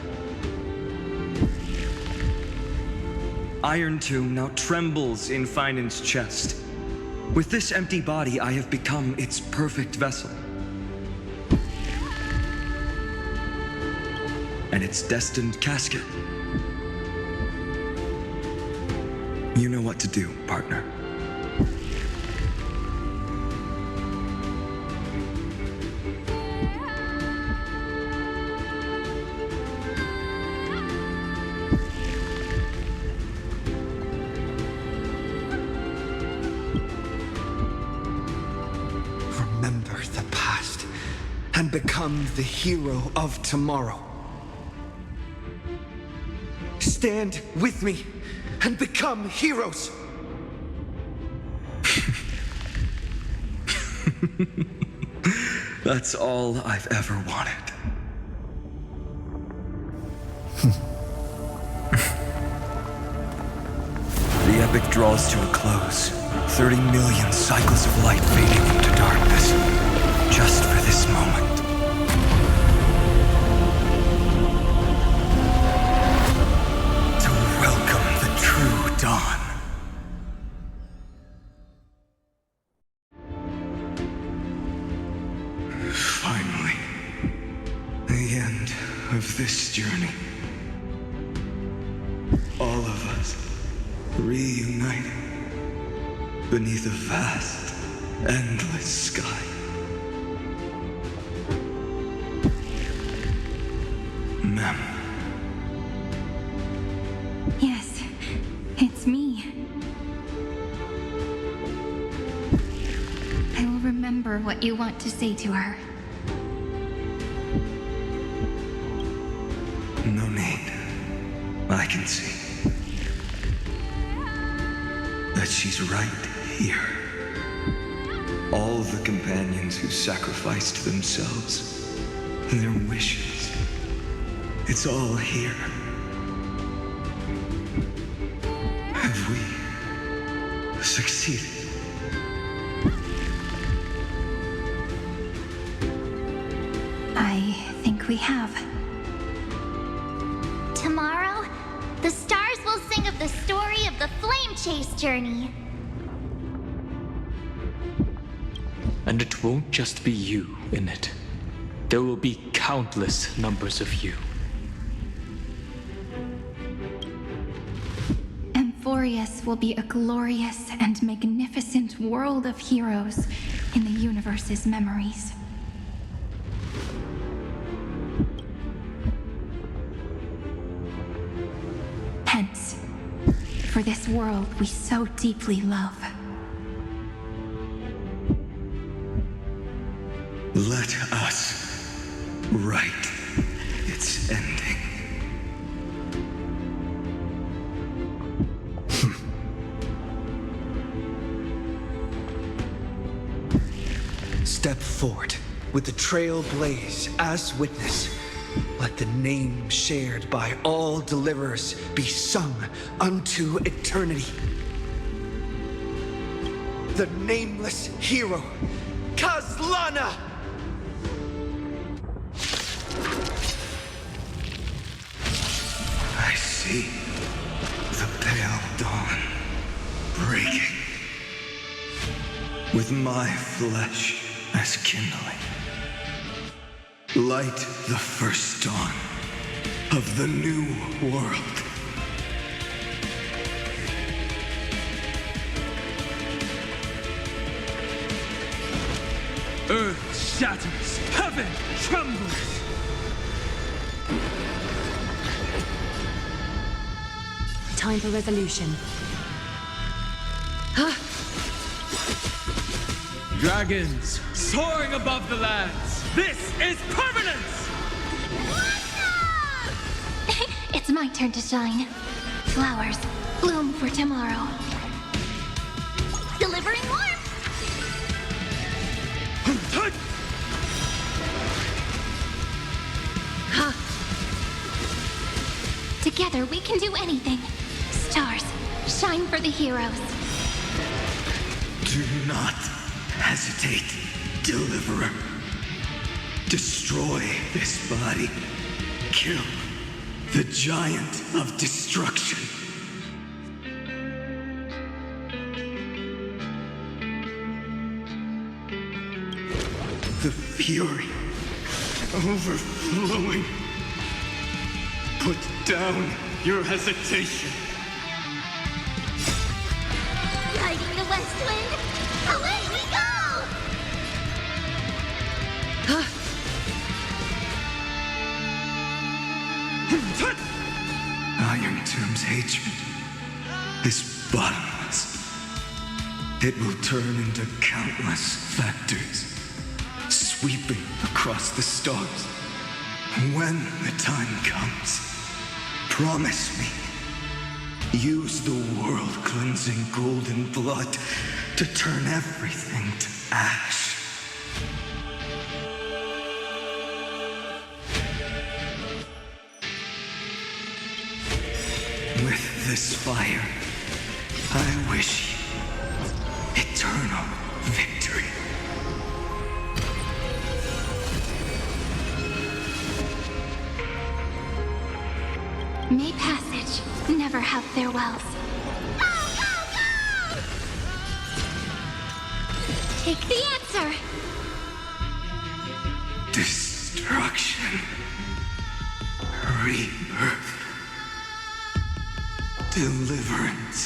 Irontomb now trembles in Finan's chest. With this empty body, I have become its perfect vessel. And its destined casket. You know what to do, partner. Remember the past and become the hero of tomorrow. Stand with me and become heroes. That's all I've ever wanted. epic draws to a close. 30 million cycles of light fading into darkness. Just for this moment. To welcome the true dawn. Finally. The end of this journey. All of us reunited beneath a vast, endless sky. Ma'am. Yes, it's me. I will remember what you want to say to her. No need. I can see that she's right here. All the companions who sacrificed themselves, their wishes, it's all here. Have we succeeded? I think we have. Tomorrow, the stars will sing of the story of the Flame Chase journey. And it won't just be you in it. There will be countless numbers of you. Amphorius will be a glorious and magnificent world of heroes in the universe's memories. Hence, for this world we so deeply love. Let us write its ending. Step forward with the trail blaze as witness. Let the name shared by all deliverers be sung unto eternity. The nameless hero, Kazlana! I see the pale dawn breaking, with my flesh as kindling. Light the first dawn of the new world. Earth shatters, heaven trembles. Time for resolution. Dragons soaring above the lands. This is permanence! It's my turn to shine. Flowers bloom for tomorrow. Delivering warmth! Together we can do anything. Stars, shine for the heroes. Do not hesitate, Deliverer. Destroy this body. Kill the giant of destruction. The fury overflowing. Put down your hesitation. Riding the west wind, away we go! Irontomb's hatred is bottomless. It will turn into countless factors, sweeping across the stars. When the time comes, promise me, use the world-cleansing golden blood to turn everything to ash. With this fire, I May passage never have farewells. Take the answer! Destruction. Rebirth. Deliverance.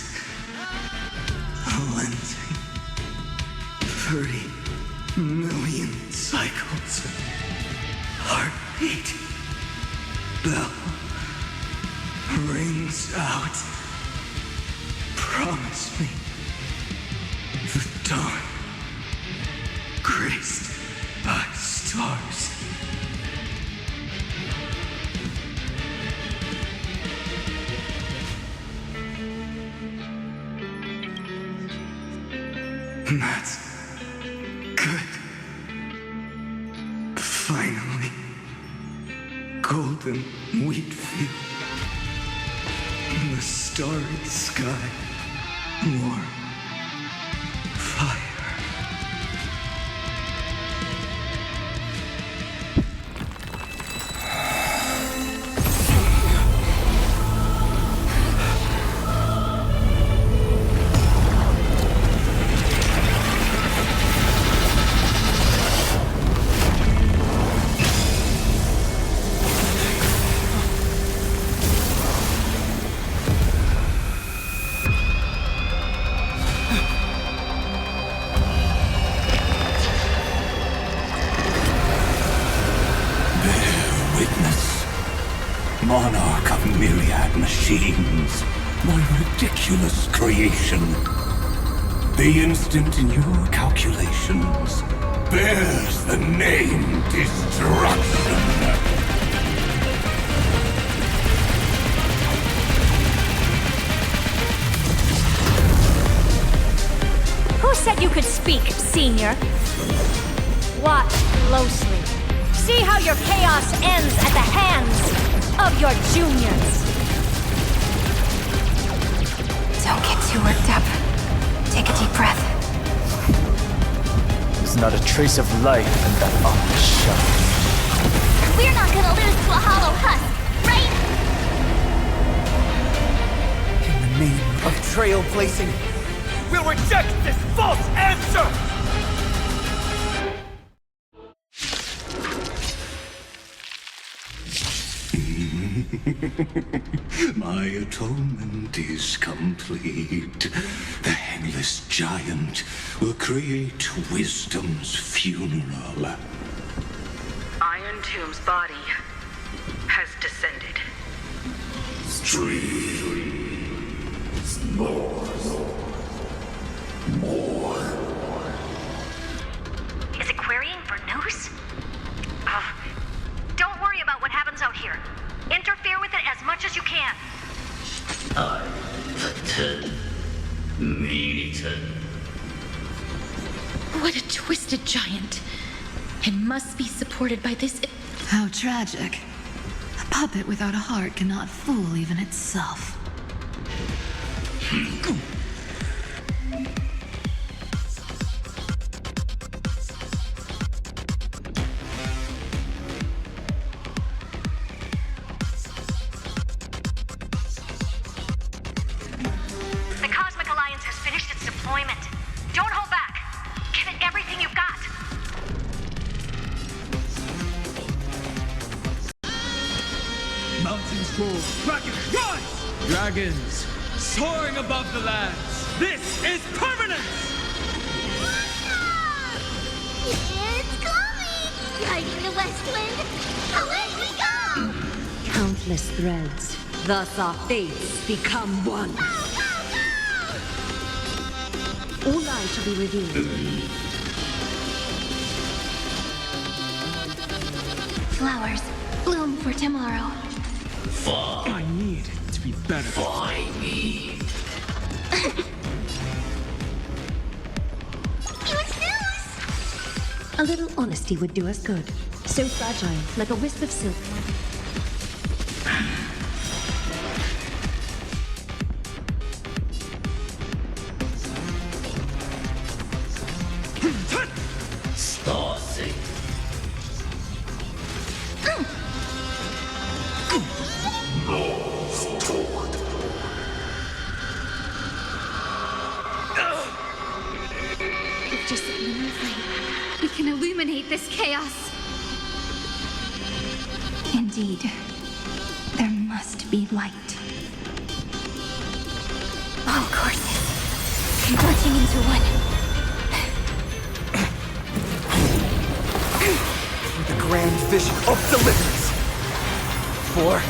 Cleansing. 30 million cycles. Heartbeat. Bell. Rings out. Promise me. The dawn. Graced by stars. That's good. Finally. Golden wheat field. In the starry sky. Warm. Fire. Monarch of myriad machines, my ridiculous creation. The instant in your calculations bears the name Destruction. Who said you could speak, Senior? Watch closely. See how your chaos ends at the hands of your juniors. Don't get too worked up. Take a deep breath. There's not a trace of life in that armored shell. We're not gonna lose to a hollow husk, right? In the name of trailblazing, we'll reject this false answer! My atonement is complete. The Headless Giant will create wisdom's funeral. Irontomb's body has descended. Streams. More. Is it querying for news? Don't worry about what happens out here. Interfere with it as much as you can. I'm the 10 million. What a twisted giant. It must be supported by this. How tragic. A puppet without a heart cannot fool even itself. The Cosmic Alliance has finished its deployment. Don't hold back. Give it everything you've got. Mountains roar, dragons rise! Dragons soaring above the lands. This is permanence! It's coming! Riding the west wind, away we go! Countless threads. Thus our fates become one. All lies shall be revealed. Flowers bloom for tomorrow. I need to be better. Find me. A little honesty would do us good. So fragile, like a wisp of silk. Starsing. illuminate this chaos. Indeed, there must be light. All courses converging into one. The grand vision of deliverance. For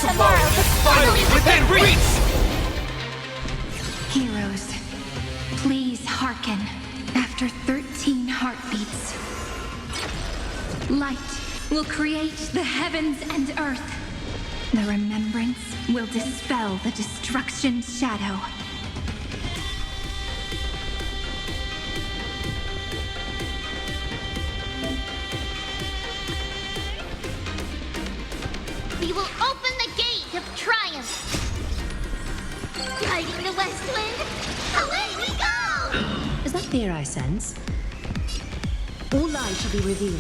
tomorrow is finally within reach! Heroes, please hearken. After 13 heartbeats, light will create the heavens and earth. The remembrance will dispel the destruction shadow. We will open the gate of triumph. Guiding the west wind, away we go! Is that fear I sense? All lies shall be revealed.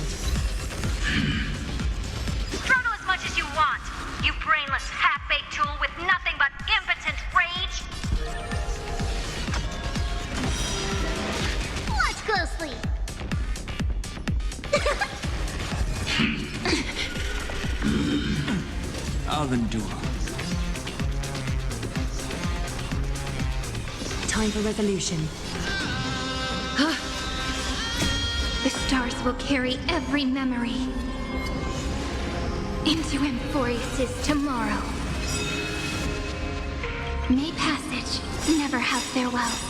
Struggle as much as you want, you brainless half-baked tool with nothing but impotent rage. Watch closely. I'll endure. Time for resolution. The stars will carry every memory into Amphorius' tomorrow. May passage never have farewells.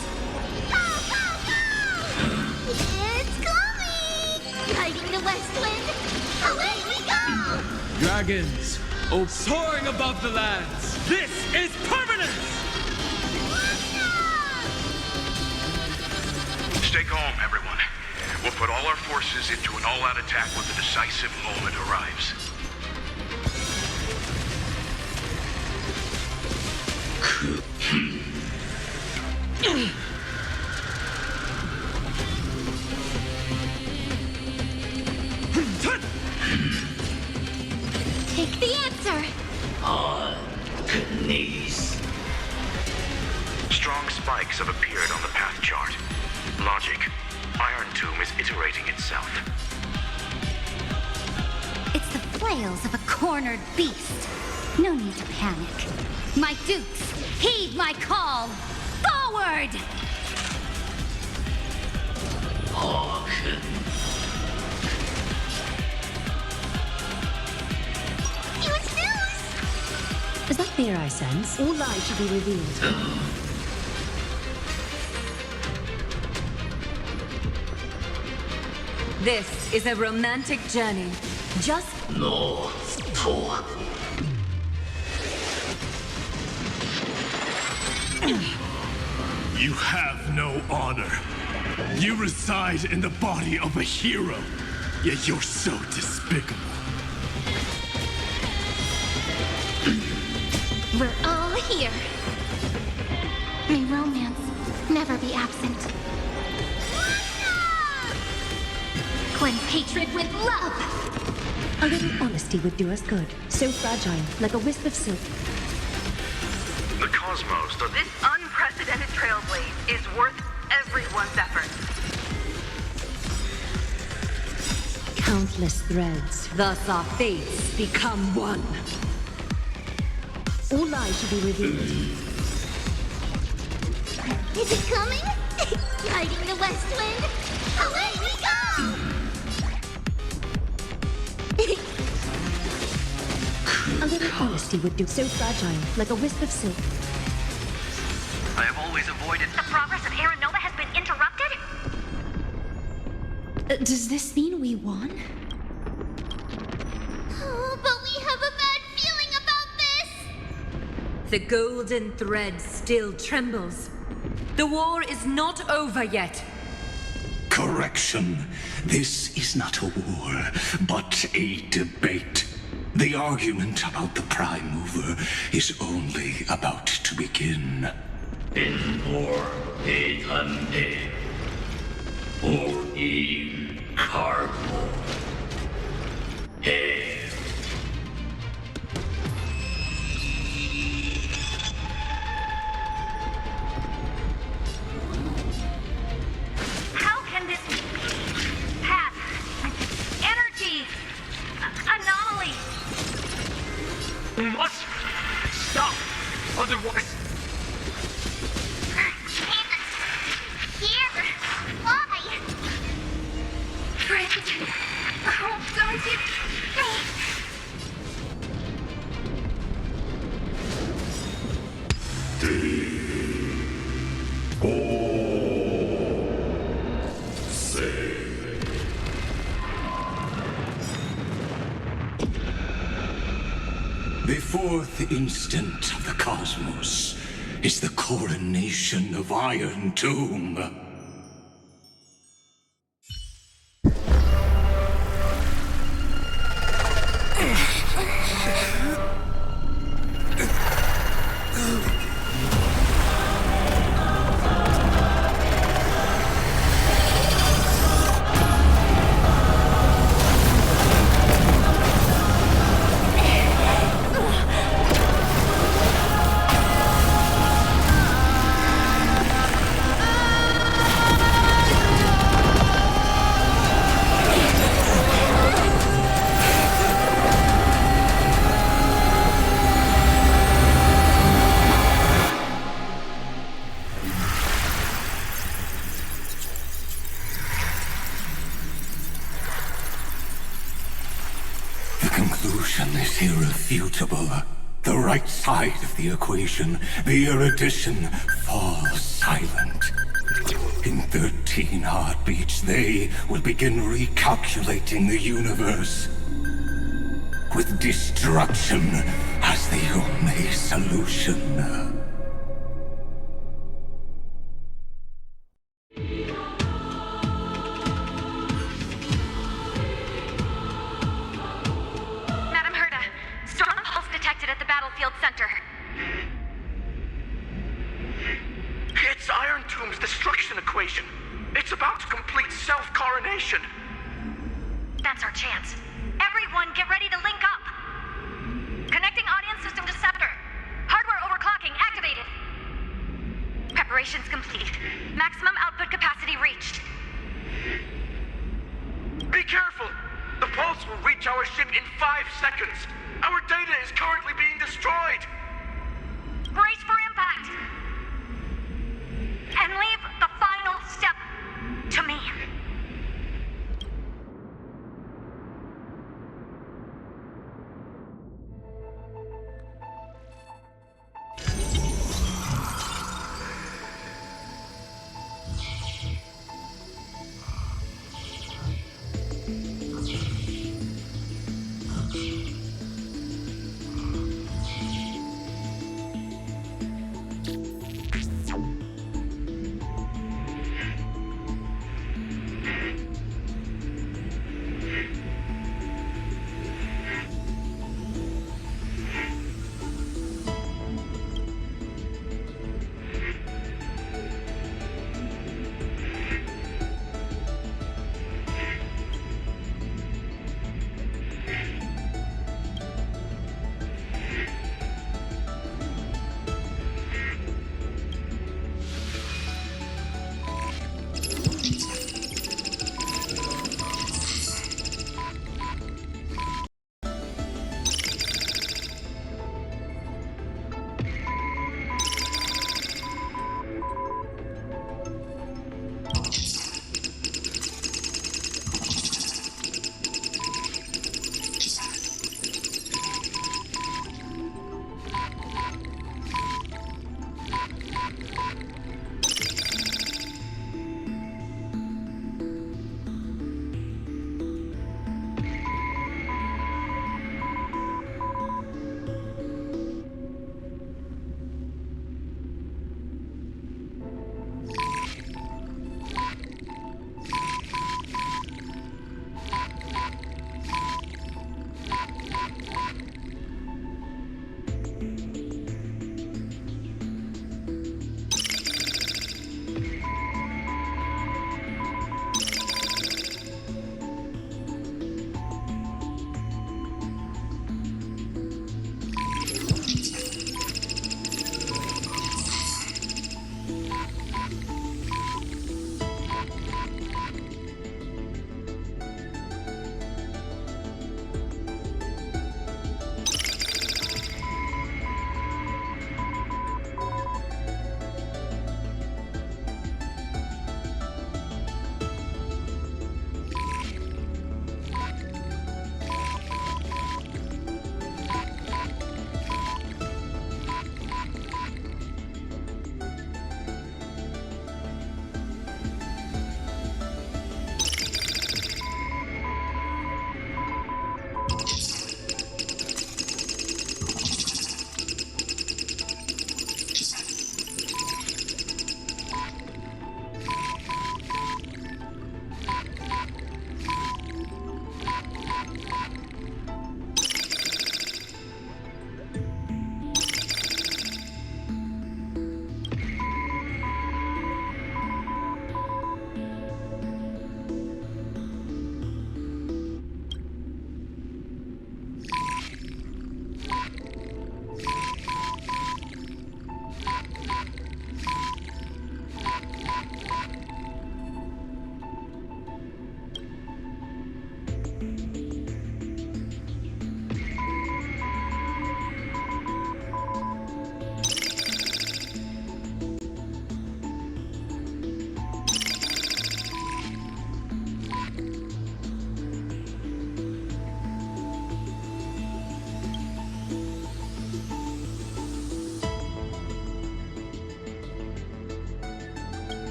It's coming! Guiding the west wind, away we go! Dragons, soaring above the lands. This is permanence! Stay calm, everyone. We'll put all our forces into an all-out attack when the decisive moment arrives. Take the answer. Knees. Strong spikes have appeared on the path chart. Logic. Irontomb is iterating itself. It's the flails of a cornered beast. No need to panic. My dukes, heed my call. Forward! Is that fear I sense? All lies shall be revealed. This is a romantic journey. Just No. Four. You have no honor. You reside in the body of a hero, yet you're so despicable. We're all here. May romance never be absent. Cleanse hatred with love. A little honesty would do us good. So fragile, like a wisp of silk. The cosmos does... This unprecedented trailblaze is worth everyone's effort. Countless threads. Thus our fates become one. All lies shall be revealed. Is it coming? Guiding the west wind, away we go! A little honesty would do. So fragile, like a wisp of silk. I have always avoided... The progress of Aeronova has been interrupted? Does this mean we won? Oh, but we have a bad feeling about this! The golden thread still trembles. The war is not over yet. Correction. This is not a war, but a debate. The argument about the Prime Mover is only about to begin. In war, etande. Or in carbo. Hey. How can this path must stop. Otherwise... Here? Why? Friend, oh, don't you... The fourth instant of the cosmos is the coronation of Irontomb. Conclusion is irrefutable. The right side of the equation, the erudition, falls silent. In 13 heartbeats, they will begin recalculating the universe, with destruction as the only solution. It's Irontomb's destruction equation. It's about to complete self-coronation. That's our chance. Everyone, get ready to link up. Connecting audience system to scepter. Hardware overclocking activated. Preparations complete. Maximum output capacity reached. Be careful! The pulse will reach our ship in 5 seconds. Our data is currently being destroyed. Brace for impact. And leave the final step to me.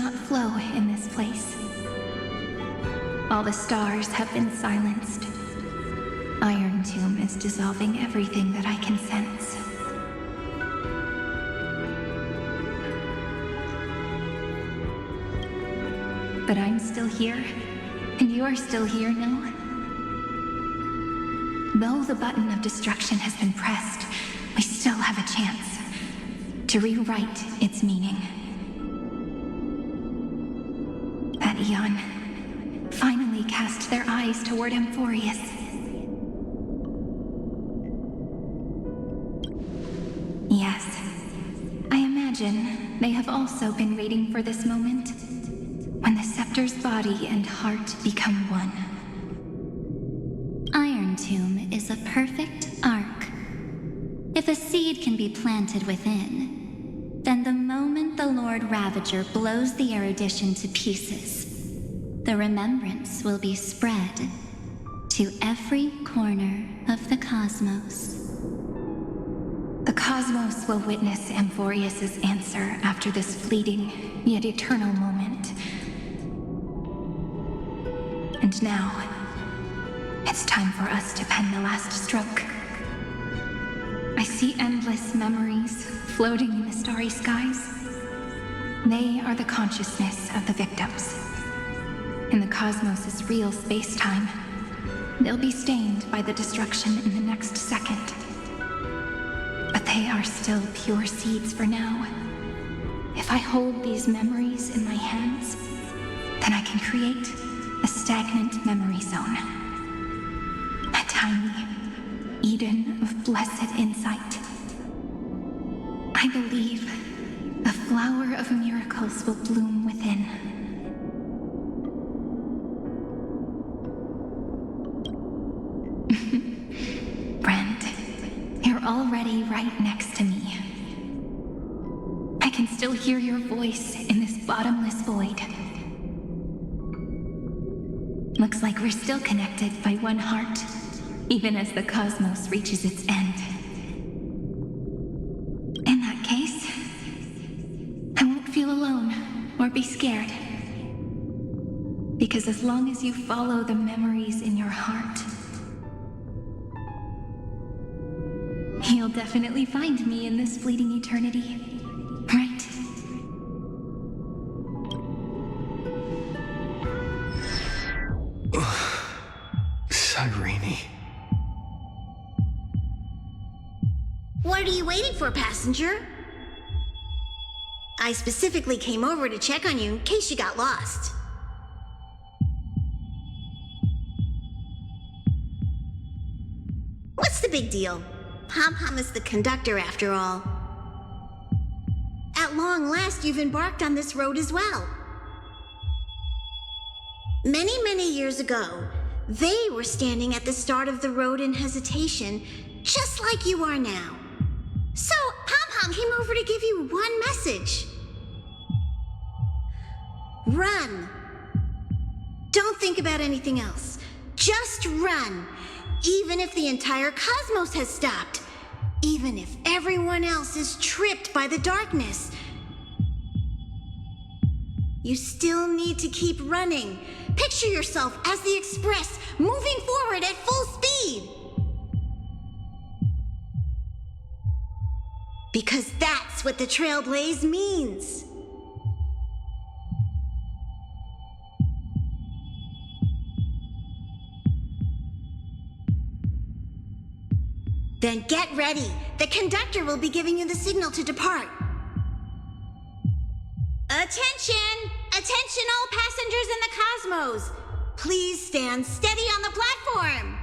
not flow in this place. All the stars have been silenced. Irontomb is dissolving everything that I can sense. But I'm still here, and you're still here, no? Though the button of destruction has been pressed, we still have a chance to rewrite its meaning. That eon finally cast their eyes toward Amphorius. Yes, I imagine they have also been waiting for this moment, when the scepter's body and heart become one. Irontomb is a perfect arc. If a seed can be planted within, then the moment the Lord Ravager blows the erudition to pieces, the remembrance will be spread to every corner of the cosmos. The cosmos will witness Amphorius's answer after this fleeting, yet eternal moment. And now, it's time for us to pen the last stroke. I see endless memories floating in the starry skies. They are the consciousness of the victims. In the cosmos' real space-time, they'll be stained by the destruction in the next second. But they are still pure seeds for now. If I hold these memories in my hands, then I can create a stagnant memory zone. A tiny Eden of blessed insight. I believe a flower of miracles will bloom within. Brent, you're already right next to me. I can still hear your voice in this bottomless void. Looks like we're still connected by one heart, even as the cosmos reaches its end. In that case, I won't feel alone or be scared. Because as long as you follow the memories in your heart, you'll definitely find me in this fleeting eternity, right? Irene. What are you waiting for, passenger? I specifically came over to check on you in case you got lost. What's the big deal? Pom-Pom is the conductor after all. At long last, you've embarked on this road as well. Many, many years ago, they were standing at the start of the road in hesitation, just like you are now. So, Pom-Pom came over to give you one message. Run. Don't think about anything else. Just run. Even if the entire cosmos has stopped. Even if everyone else is tripped by the darkness. You still need to keep running. Picture yourself as the Express, moving forward at full speed. Because that's what the Trailblaze means. Then get ready. The conductor will be giving you the signal to depart. Attention! Attention all passengers in the cosmos! Please stand steady on the platform.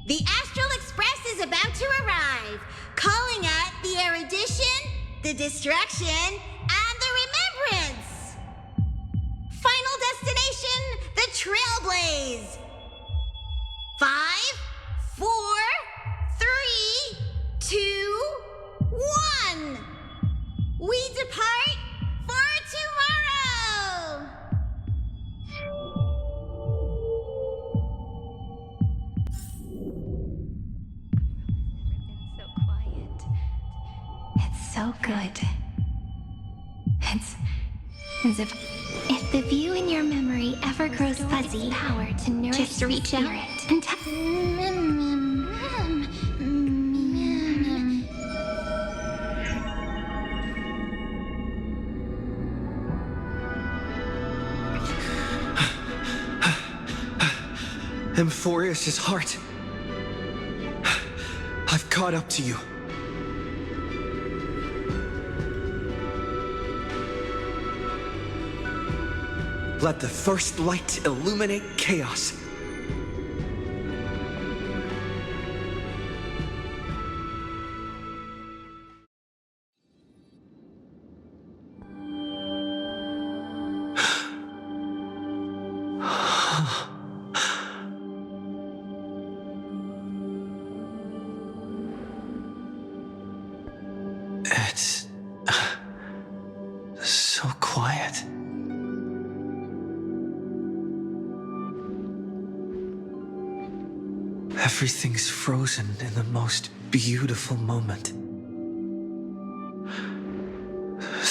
The Astral Express is about to arrive, calling at the erudition, the destruction, and the remembrance. Final destination, the Trailblaze. 5, 4, 3, 2, 1. We depart for tomorrow! It's so good. It's as if the view in your memory ever grows fuzzy, power to nourish just reach out and Amphorius' heart. I've caught up to you. Let the first light illuminate chaos. It's so quiet. Everything's frozen in the most beautiful moment.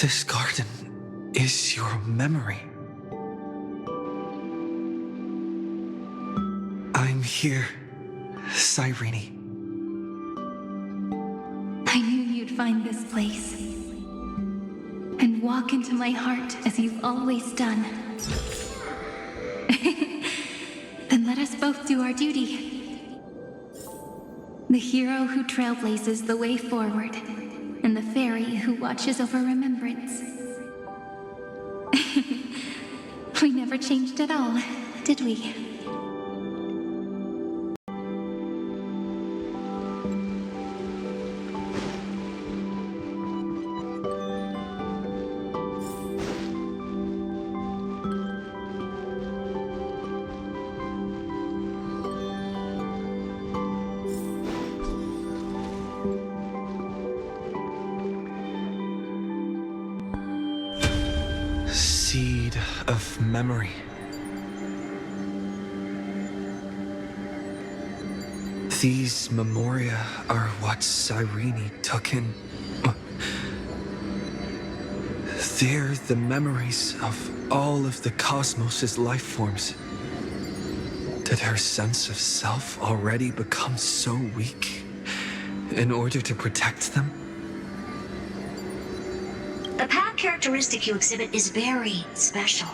This garden is your memory. I'm here, Cyrene. I knew you'd find this place and walk into my heart as you've always done. Then let us both do our duty. The hero who trailblazes the way forward, and the fairy who watches over remembrance. We never changed at all, did we? Seed of memory. These memoria are what Cyrene took in. They're the memories of all of the cosmos's life forms. Did her sense of self already become so weak in order to protect them? The path characteristic you exhibit is very special.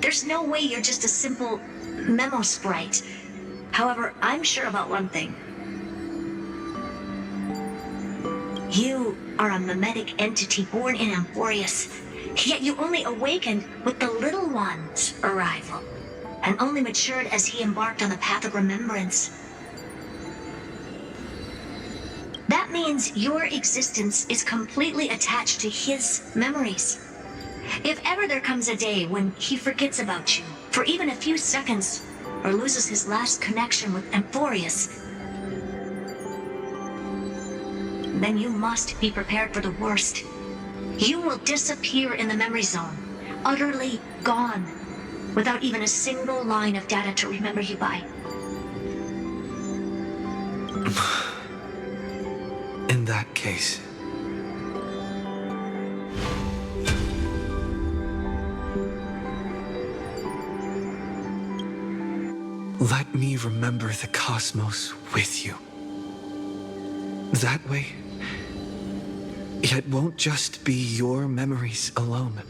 There's no way you're just a simple memo sprite. However, I'm sure about one thing. You are a mimetic entity born in Amphorius, yet you only awakened with the Little One's arrival, and only matured as he embarked on the path of remembrance. That means your existence is completely attached to his memories. If ever there comes a day when he forgets about you for even a few seconds, or loses his last connection with Amphorius, then you must be prepared for the worst. You will disappear in the memory zone, utterly gone, without even a single line of data to remember you by. In that case, let me remember the cosmos with you. That way, it won't just be your memories alone.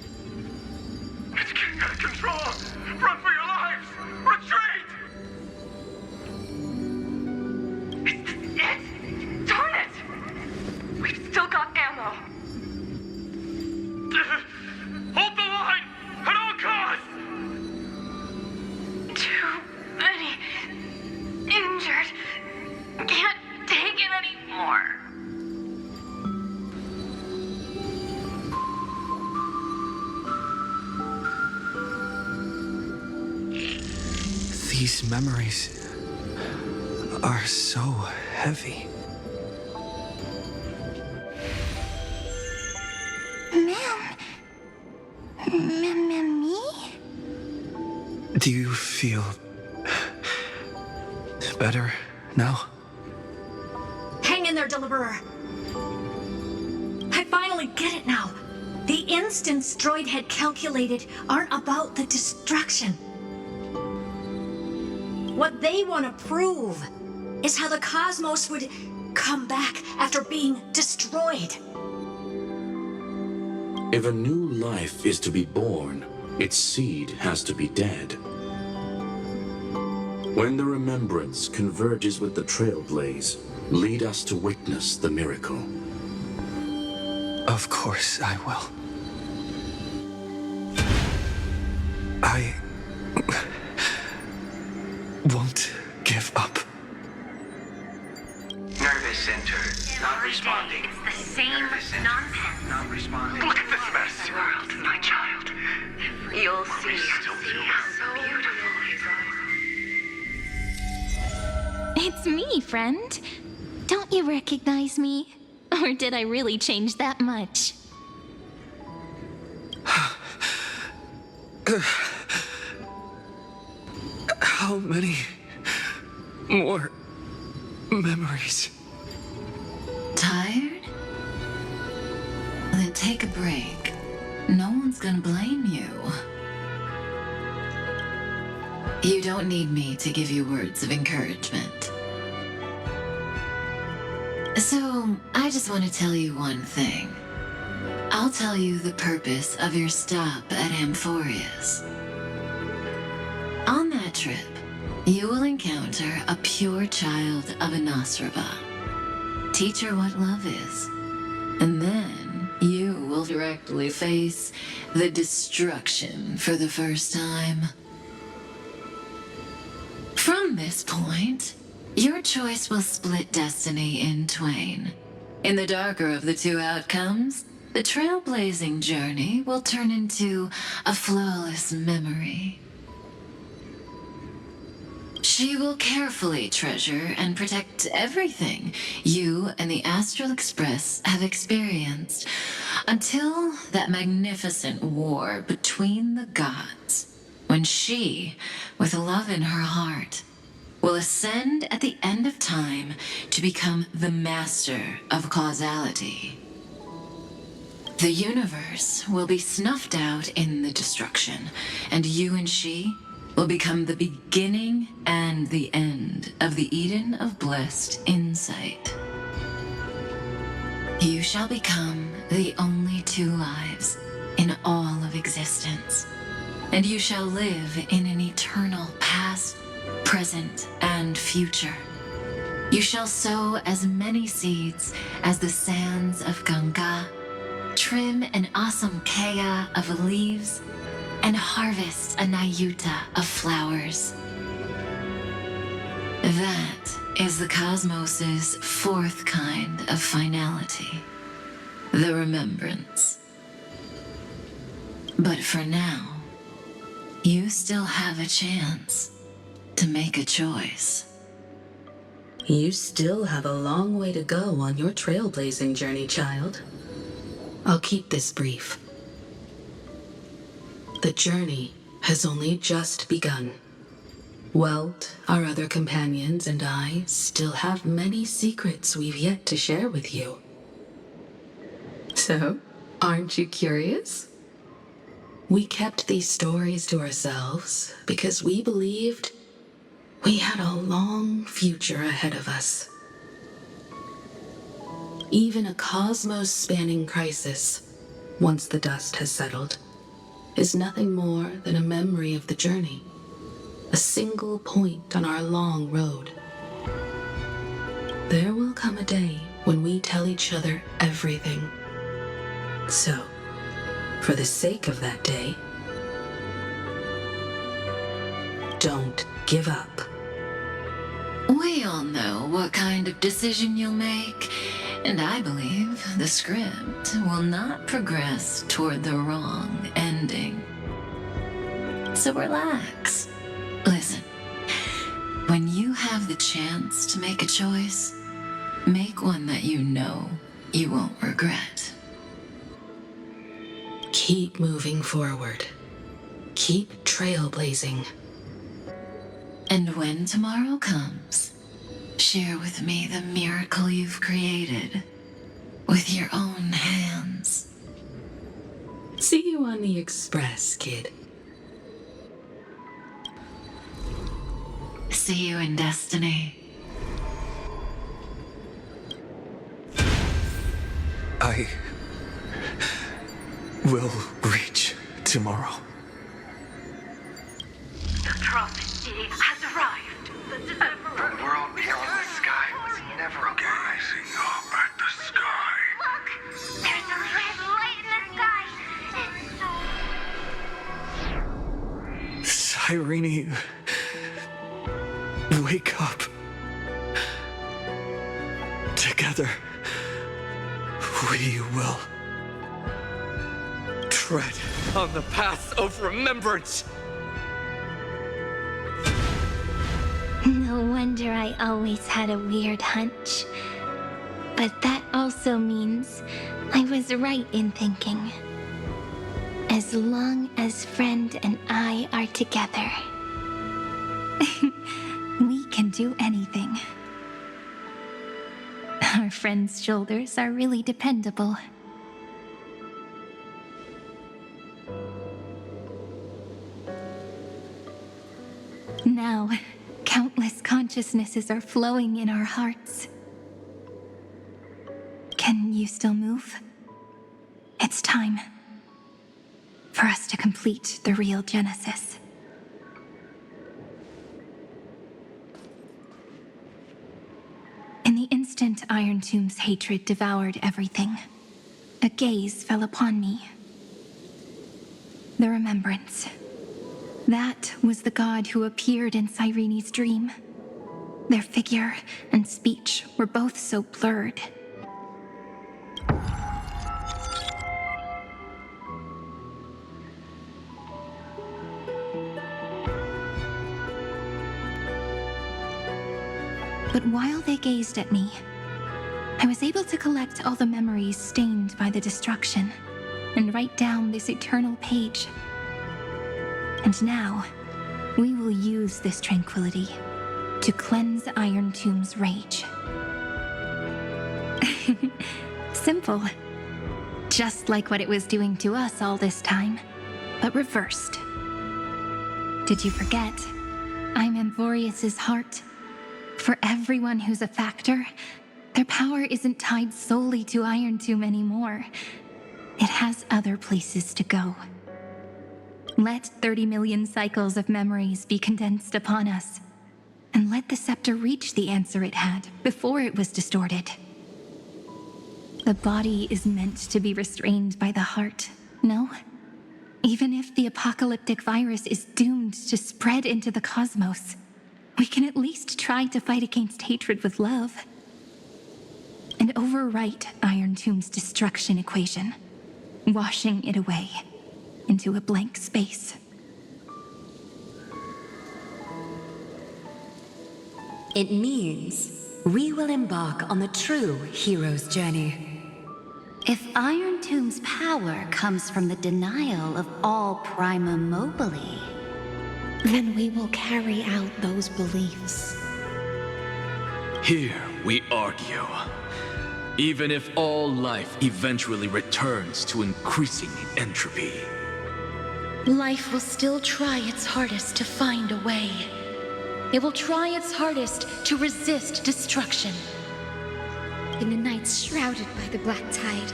It's getting out of control! Run for your lives! Retreat! It's... Darn it! We've still got ammo. Hold the line! At all costs! Too many injured. Can't take it anymore. These memories are so heavy. Me? Do you feel better now? Hang in there, Deliverer. I finally get it now. The instants Droid had calculated aren't about the destruction. What they want to prove is how the cosmos would come back after being destroyed. If a new life is to be born, its seed has to be dead. When the remembrance converges with the trailblaze, lead us to witness the miracle. Of course I will. I won't give up. Nervous center, not responding. It's the same nonsense. Not responding. Look at this mess. World, my child. You'll see how so beautiful his eyes. It's me, friend. Don't you recognize me? Or did I really change that much? How many more memories? Tired? Then take a break. No one's gonna blame you. You don't need me to give you words of encouragement. So, I just want to tell you one thing. I'll tell you the purpose of your stop at Amphorius. On that trip, you will encounter a pure child of Anasraba. Teach her what love is. And then you will directly face the destruction for the first time. From this point, your choice will split destiny in twain. In the darker of the two outcomes, the trailblazing journey will turn into a flawless memory. She will carefully treasure and protect everything you and the Astral Express have experienced until that magnificent war between the gods, when she, with love in her heart, will ascend at the end of time to become the master of causality. The universe will be snuffed out in the destruction, and you and she will become the beginning and the end of the Eden of blessed insight. You shall become the only two lives in all of existence, and you shall live in an eternal past, present, and future. You shall sow as many seeds as the sands of Ganga, trim an awesome kea of leaves, and harvest a Nayuta of flowers. That is the cosmos's fourth kind of finality, the remembrance. But for now, you still have a chance to make a choice. You still have a long way to go on your trailblazing journey, child. I'll keep this brief. The journey has only just begun. Welt, our other companions, and I still have many secrets we've yet to share with you. So, aren't you curious? We kept these stories to ourselves because we believed we had a long future ahead of us. Even a cosmos-spanning crisis, once the dust has settled, is nothing more than a memory of the journey, a single point on our long road. There will come a day when we tell each other everything. So, for the sake of that day, don't give up. We all know what kind of decision you'll make, and I believe the script will not progress toward the wrong ending. So relax. Listen, when you have the chance to make a choice, make one that you know you won't regret. Keep moving forward. Keep trailblazing. And when tomorrow comes, share with me the miracle you've created with your own hands. See you on the express, kid. See you in destiny. I will reach tomorrow. The prophecy has arrived. The deliverer. The world beyond the sky was never a gazing up at the sky. Look! There's a red light in the sky! It's so... Cyrene, wake up. Together, we will tread on the path of remembrance. No wonder I always had a weird hunch. But that also means I was right in thinking. As long as Friend and I are together, we can do anything. Our friend's shoulders are really dependable. Now, countless consciousnesses are flowing in our hearts. Can you still move? It's time for us to complete the real Genesis. In the instant Irontomb's hatred devoured everything, a gaze fell upon me. The remembrance. That was the god who appeared in Cyrene's dream. Their figure and speech were both so blurred. But while they gazed at me, I was able to collect all the memories stained by the destruction and write down this eternal page. And now, we will use this tranquility to cleanse Irontomb's rage. Simple. Just like what it was doing to us all this time, but reversed. Did you forget? I'm Amphorius's heart. For everyone who's a factor, their power isn't tied solely to Irontomb anymore. It has other places to go. Let 30 million cycles of memories be condensed upon us, and let the scepter reach the answer it had before it was distorted. The body is meant to be restrained by the heart, no? Even if the apocalyptic virus is doomed to spread into the cosmos, we can at least try to fight against hatred with love. And overwrite Irontomb's destruction equation, washing it away into a blank space. It means we will embark on the true hero's journey. If Irontomb's power comes from the denial of all prima mobile, then we will carry out those beliefs. Here we argue. Even if all life eventually returns to increasing entropy, Life will still try its hardest to find a way. It will try its hardest to resist destruction. In the nights shrouded by the black tide,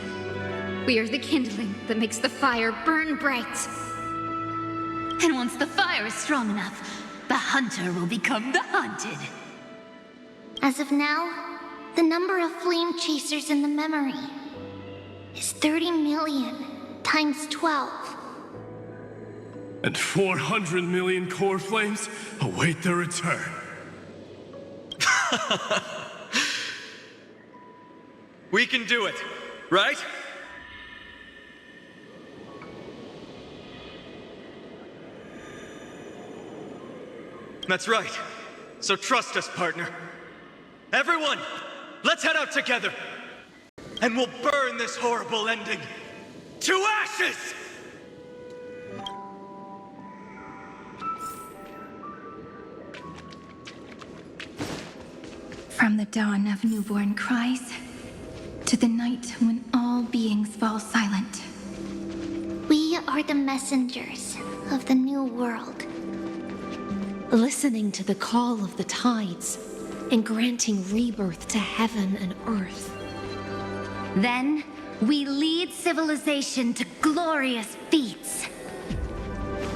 we are the kindling that makes the fire burn bright. and once the fire is strong enough, the hunter will become the hunted. As of now, the number of flame chasers in the memory is 30 million times 12. And 400 million core flames await their return. We can do it, right? That's right. So trust us, partner. Everyone, let's head out together. And we'll burn this horrible ending to ashes! From the dawn of newborn cries to the night when all beings fall silent. We We are the messengers of the new world. Listening to the call of the tides and granting rebirth to heaven and earth. Then, we lead civilization to glorious feats.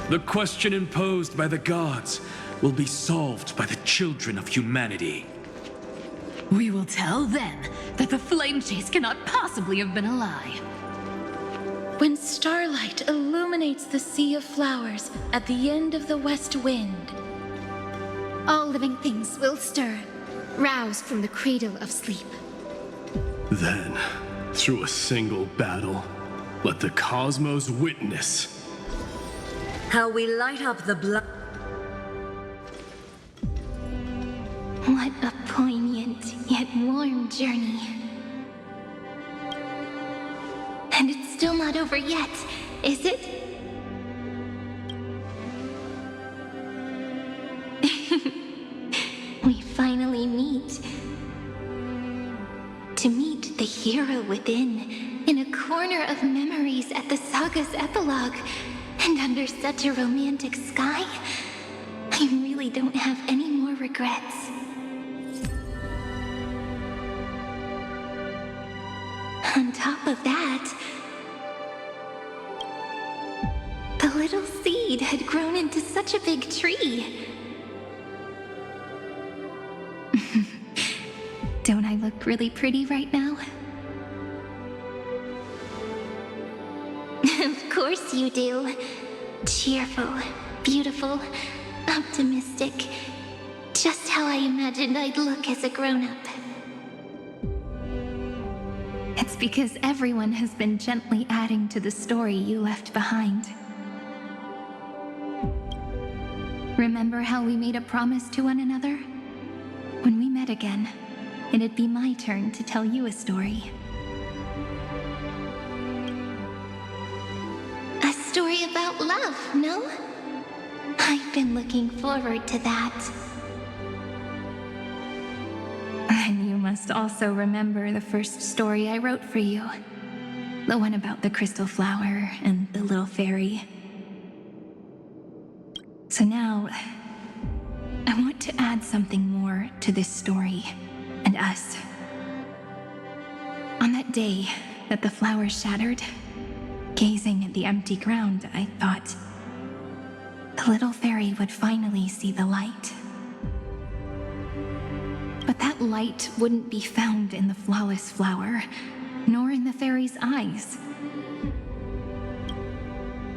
The question imposed by the gods will be solved by the children of humanity. We will tell them that the flame chase cannot possibly have been a lie. When starlight illuminates the sea of flowers at the end of the west wind, all living things will stir, roused from the cradle of sleep. Then, through a single battle, let the cosmos witness how we light up the blood. What a poignant yet warm journey. And it's still not over yet, is it? We finally meet. To meet the hero within, in a corner of memories at the saga's epilogue, and under such a romantic sky, I really don't have any more regrets. On top of that, the little seed had grown into such a big tree. Don't I look really pretty right now? Of course you do. Cheerful, beautiful, optimistic. Just how I imagined I'd look as a grown-up. It's because everyone has been gently adding to the story you left behind. Remember how we made a promise to one another? When we met again, it'd be my turn to tell you a story. A story about love, no? I've been looking forward to that. And you must also remember the first story I wrote for you. The one about the crystal flower and the little fairy. So now, I want to add something more to this story and us. On that day that the flower shattered, gazing at the empty ground, I thought the little fairy would finally see the light. But that light wouldn't be found in the flawless flower, nor in the fairy's eyes.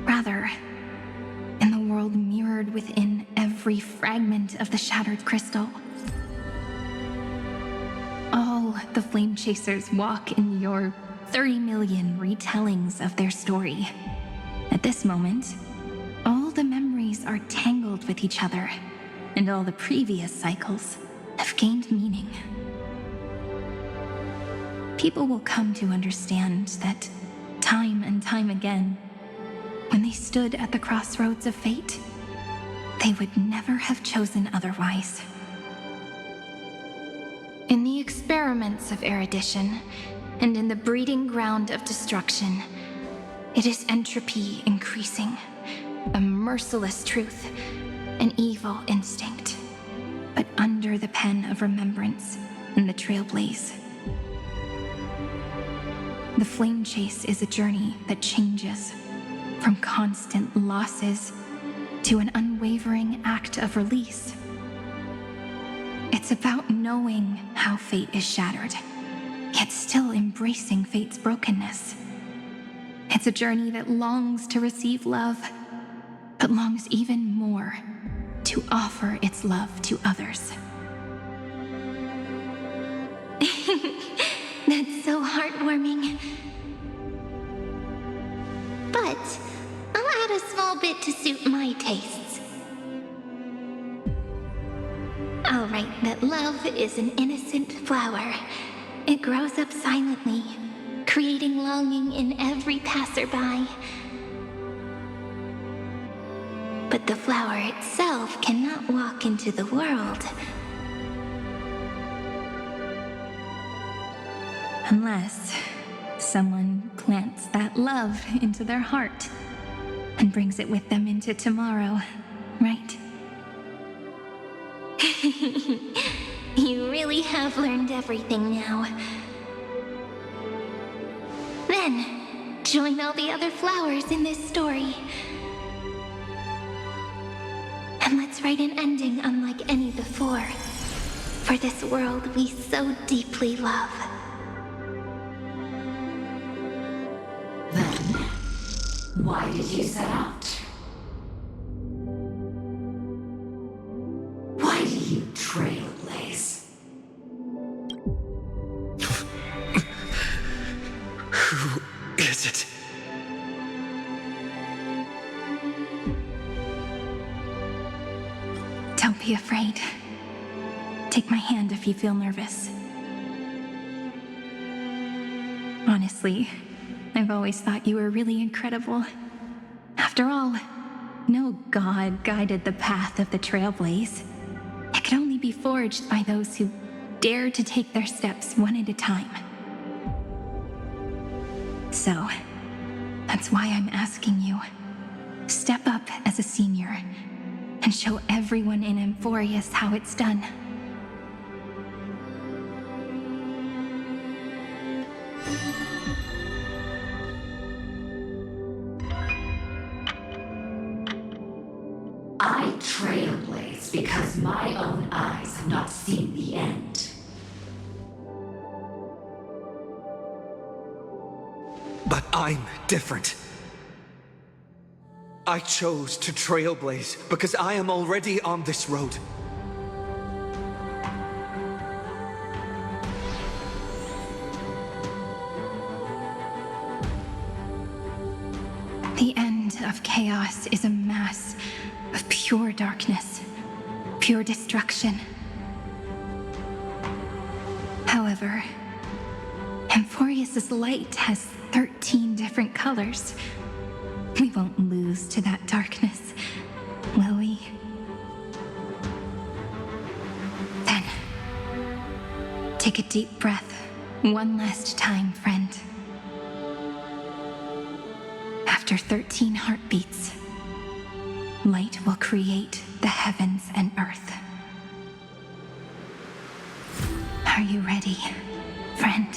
Rather, in the world mirrored within every fragment of the shattered crystal. All the flame chasers walk in your 30 million retellings of their story. At this moment, all the memories are tangled with each other, and all the previous cycles have gained meaning. People will come to understand that time and time again, when they stood at the crossroads of fate, they would never have chosen otherwise. In the experiments of erudition, and in the breeding ground of destruction, it is entropy increasing, a merciless truth, an evil instinct, but under the pen of remembrance and the trailblaze. The flame chase is a journey that changes from constant losses to an unwavering act of release. It's about knowing how fate is shattered, yet still embracing fate's brokenness. It's a journey that longs to receive love, but longs even more to offer its love to others. That's so heartwarming. But I'll add a small bit to suit my tastes. I'll write that love is an innocent flower. It grows up silently, creating longing in every passerby. But the flower itself cannot walk into the world unless someone plants that love into their heart. and brings it with them into tomorrow, right? You really have learned everything now. Then, join all the other flowers in this story. And let's write an ending unlike any before, for this world we so deeply love. Then, why did you set out? Why do you trailblaze? Who is it? Don't be afraid. Take my hand if you feel nervous. Honestly, I've always thought you were really incredible. After all, no god guided the path of the Trailblaze. It could only be forged by those who dare to take their steps one at a time. So, that's why I'm asking you. Step up as a senior and show everyone in Amphorius how it's done. I trailblaze because my own eyes have not seen the end. But I'm different. I chose to trailblaze because I am already on this road. The end of chaos is a mass of pure darkness, pure destruction. However, Amphorius' light has 13 different colors. We won't lose to that darkness, will we? Then, take a deep breath one last time, friend. After 13 heartbeats, light will create the heavens and earth. Are you ready, friend?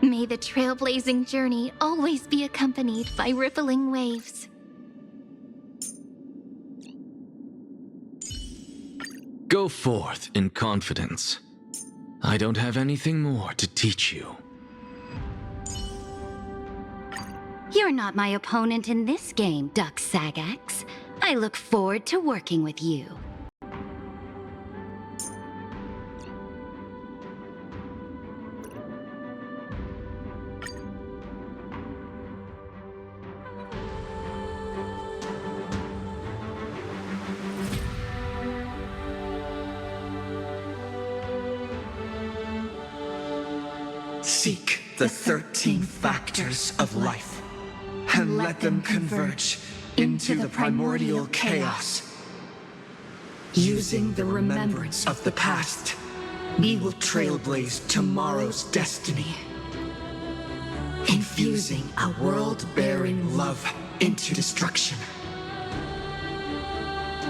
May the trailblazing journey always be accompanied by rippling waves. Go forth in confidence. I don't have anything more to teach you. You're not my opponent in this game, Duck Sagax. I look forward to working with you. Seek the 13 factors of life, and let them converge into the primordial chaos. Using the remembrance of the past, we will trailblaze tomorrow's destiny. Infusing a world-bearing love into destruction.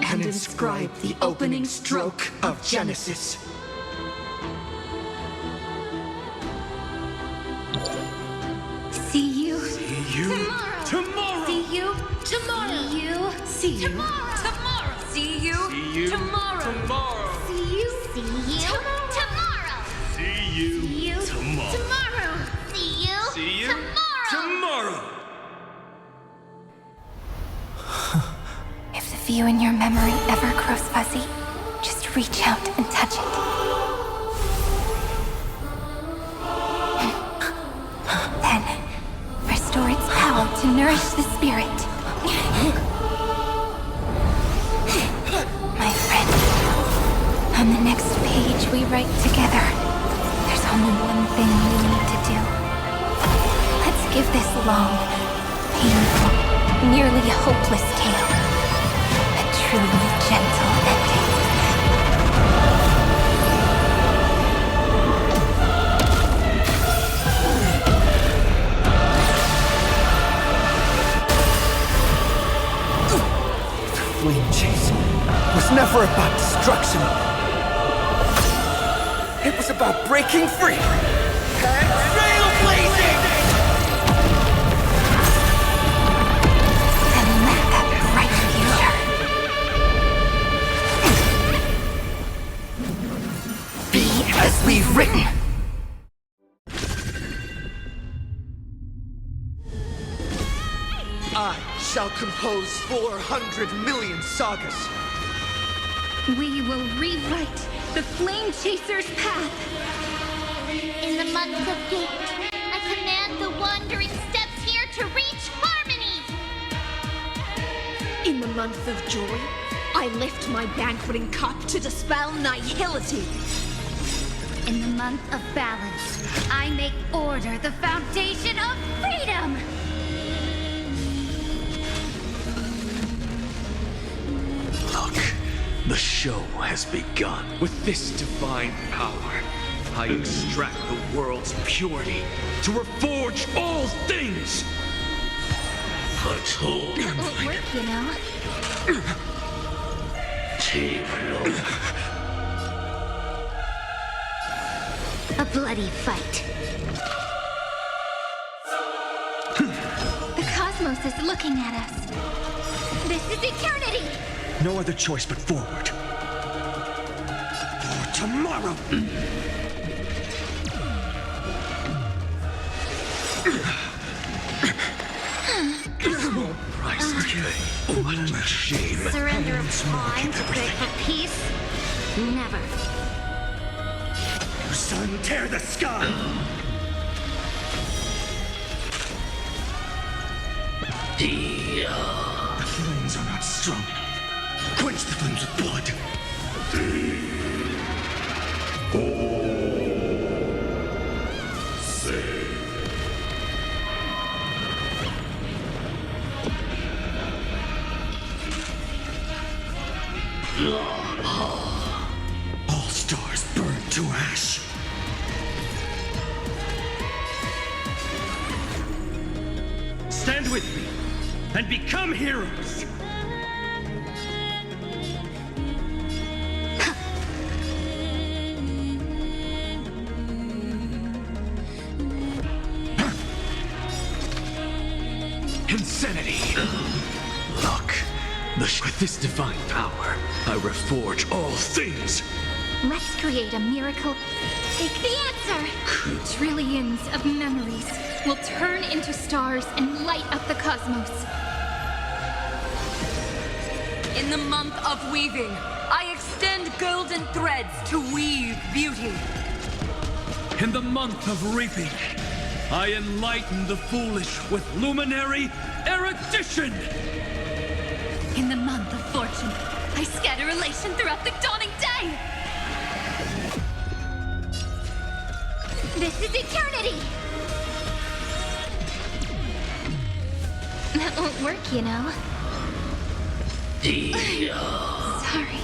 And inscribe the opening stroke of Genesis. See you. Tomorrow! See you tomorrow. See you. See you Tomorrow! See you See you tomorrow! tomorrow! See you. See you tomorrow. See you See you tomorrow! tomorrow. See you. See you tomorrow. tomorrow! If the view in your memory ever grows fuzzy, just reach out and touch it. Then, restore its power to nourish the spirit. My friend, On the next page we write together, there's only one thing we need to do. Let's give this long, painful, nearly hopeless tale a truly gentle ending. Flame chase was never about destruction. It was about breaking free and trailblazing! And let that bright future be as we've written. I shall compose 400 million sagas. We will rewrite the Flame Chaser's path. In the month of Gate, I command the wandering steps here to reach harmony. In the month of Joy, I lift my banqueting cup to dispel nihility. In the month of Balance, I make order the foundation of freedom. Look, the show has begun. With this divine power, I extract the world's purity to reforge all things! I told That won't work, you know. A bloody fight. The cosmos is looking at us. This is eternity! No other choice but forward. For tomorrow! Price to pay. What a shame. Surrender of time to beg for peace? Never. Sun, tear the sky! The flames are not strong enough. Quench the flames with blood. All stars burn to ash. Stand with me and become heroes. Insanity. Look, with this divine power, I reforge all things. Let's create a miracle. Take the answer! Trillions of memories will turn into stars and light up the cosmos. In the month of weaving, I extend golden threads to weave beauty. In the month of reaping, I enlighten the foolish with luminary erudition. In the month of fortune, I scatter elation throughout the dawning day. This is eternity! That won't work, you know. Sorry.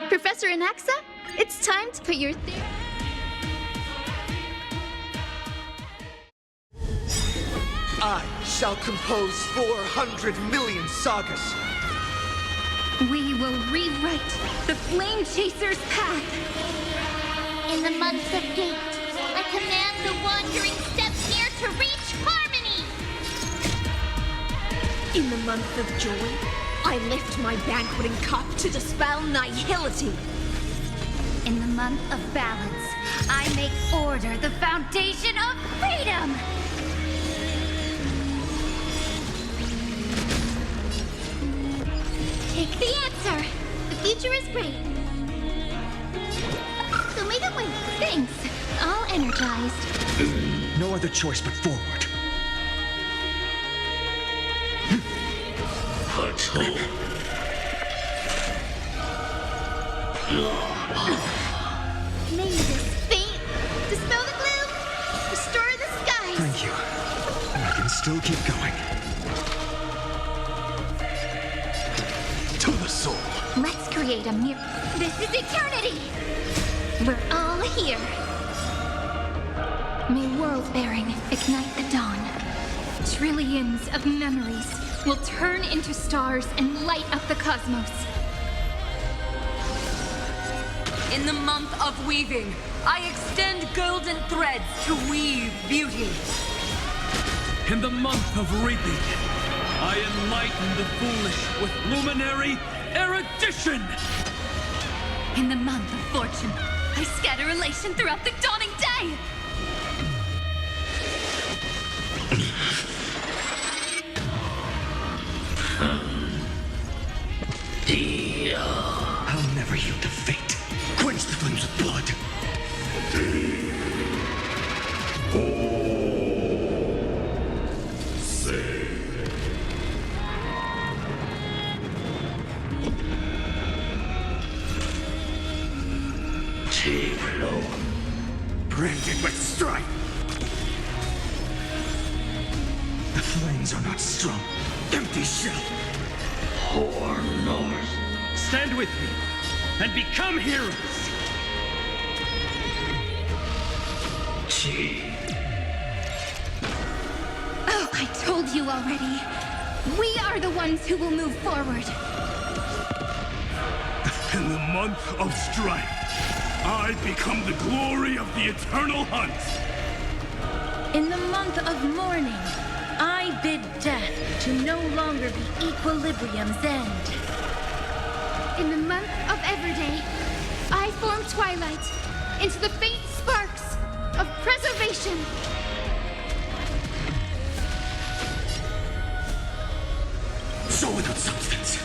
Professor Anaxa, it's time to put your theory. I shall compose 400 million sagas. We will rewrite the Flame Chaser's path. In the month of Gate, I command the wandering steps here to reach harmony. In the month of Joy, I lift my banqueting cup to dispel nihility. In the month of Balance, I make order the foundation of freedom. spray! So make it win. Thanks. All energized. No other choice but forward. May this faint dispel the gloom, restore the skies. Thank you. I can still keep going. To the soul. Let's create a mirror. This is eternity! We're all here. May world-bearing ignite the dawn. Trillions of memories will turn into stars and light up the cosmos. In the month of weaving, I extend golden threads to weave beauty. In the month of reaping, I enlighten the foolish with luminary erudition. In the month of fortune, I scatter elation throughout the dawning day. I'll never yield to fate. Quench the flames with blood. Branded with strife. The flames are not strong. Empty shell. Poor North. Stand with me and become heroes. Oh, I told you already. We are the ones who will move forward. In the month of strife, I become the glory of the eternal hunt. In the month of mourning, I bid death to no longer be equilibrium's end. In the month of Everday, I form twilight into the faint sparks of preservation. So without substance.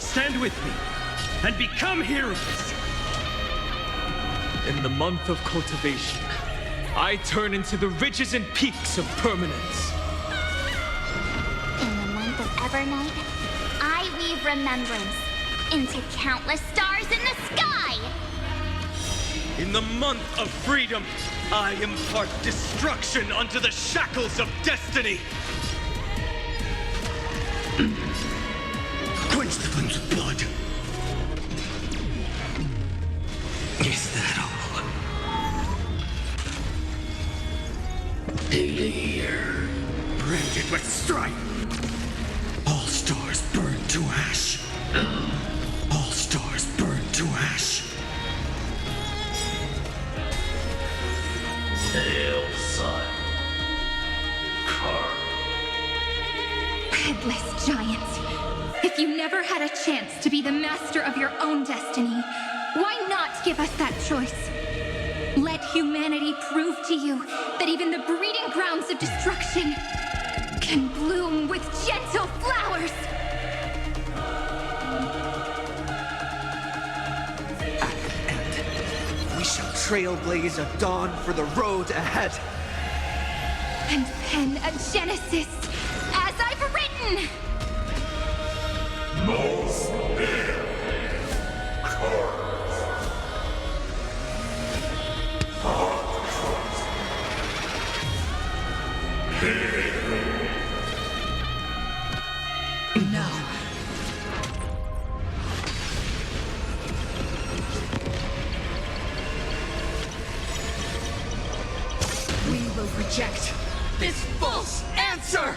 Stand with me and become heroes. In the month of cultivation, I turn into the ridges and peaks of permanence. In the month of Evernight, I weave remembrance into countless stars in the sky! In the month of freedom, I impart destruction unto the shackles of destiny. Quench the flames with blood. Is that all? Here. Branded with strife. All stars burn to ash. All stars burn to ash. Hail, son. Headless giant. If you never had a chance to be the master of your own destiny, why not give us that choice? Let humanity prove to you that even the breeding grounds of destruction can bloom with gentle flowers. We shall trailblaze a dawn for the road ahead. And pen a genesis as I've written. No. We will reject this false answer!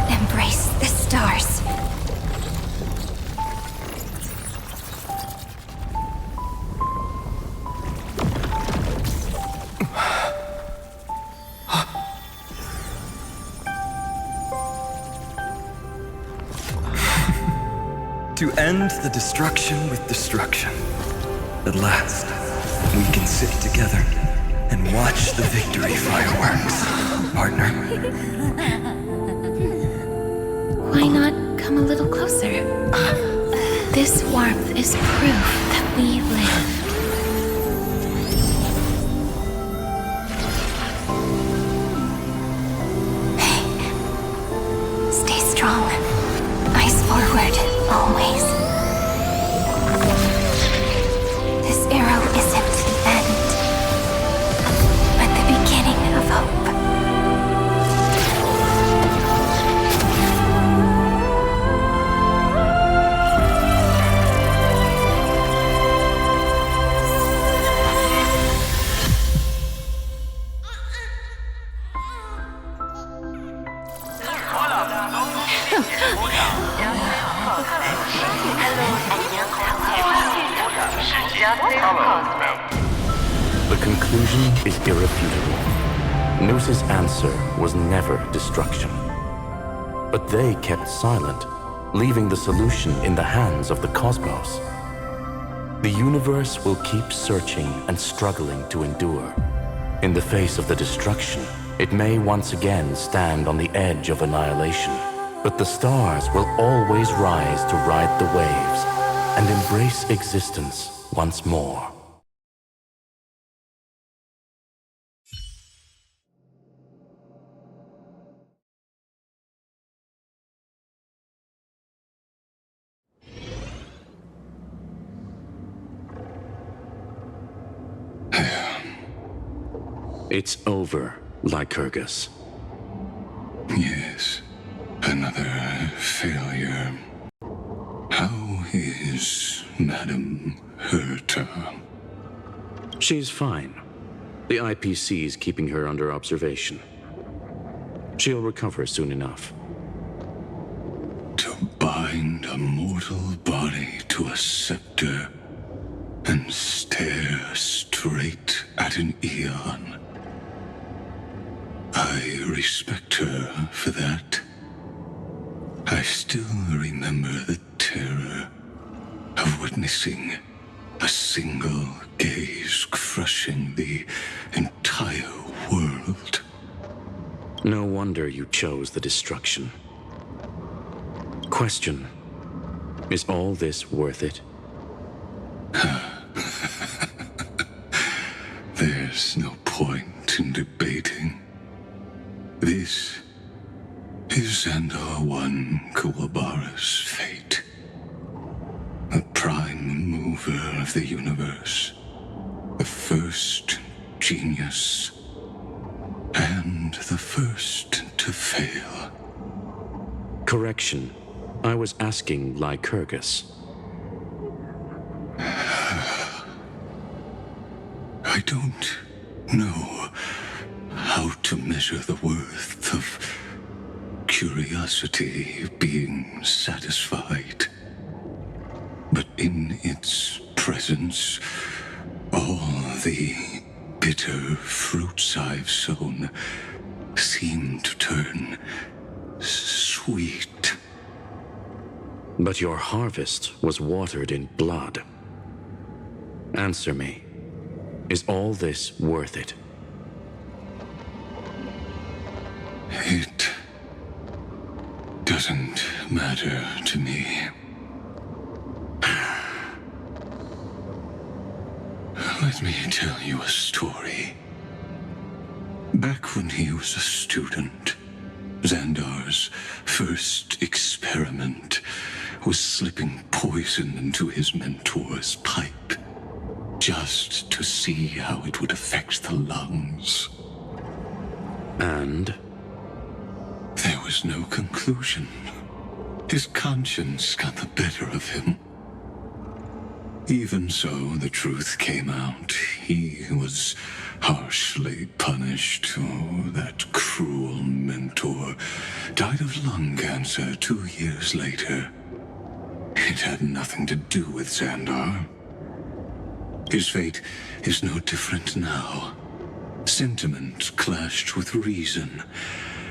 Embrace the stars. To end the destruction with destruction. At last. We can sit together and watch the victory fireworks, partner. Why not come a little closer? This warmth is proof that we live. Stay strong. Eyes forward, always. This arrow isn't the end, but the beginning of hope. The conclusion is irrefutable. Noose's answer was never destruction. But they kept silent, leaving the solution in the hands of the cosmos. The universe will keep searching and struggling to endure. In the face of the destruction, it may once again stand on the edge of annihilation. But the stars will always rise to ride the waves and embrace existence once more. It's over, Lycurgus. Yes, another failure. How is Madame Herta? She's fine. The IPC is keeping her under observation. She'll recover soon enough. To bind a mortal body to a scepter and stare straight at an eon. I respect her for that. I still remember the terror of witnessing a single gaze crushing the entire world. No wonder you chose the destruction. Question: is all this worth it? There's no point in debating. This is Xandar I Kuwabara's fate. The prime mover of the universe. The first genius. And the first to fail. Correction. I was asking Lycurgus. I don't know how to measure the worth of curiosity being satisfied. But in its presence, all the bitter fruits I've sown seem to turn sweet. But your harvest was watered in blood. Answer me. Is all this worth it? It doesn't matter to me. Let me tell you a story. Back when he was a student, Xandar's first experiment was slipping poison into his mentor's pipe, just to see how it would affect the lungs. And? There was no conclusion. His conscience got the better of him. Even so, the truth came out. He was harshly punished. Oh, that cruel mentor died of lung cancer 2 years later. It had nothing to do with Xandar. His fate is no different now. Sentiment clashed with reason,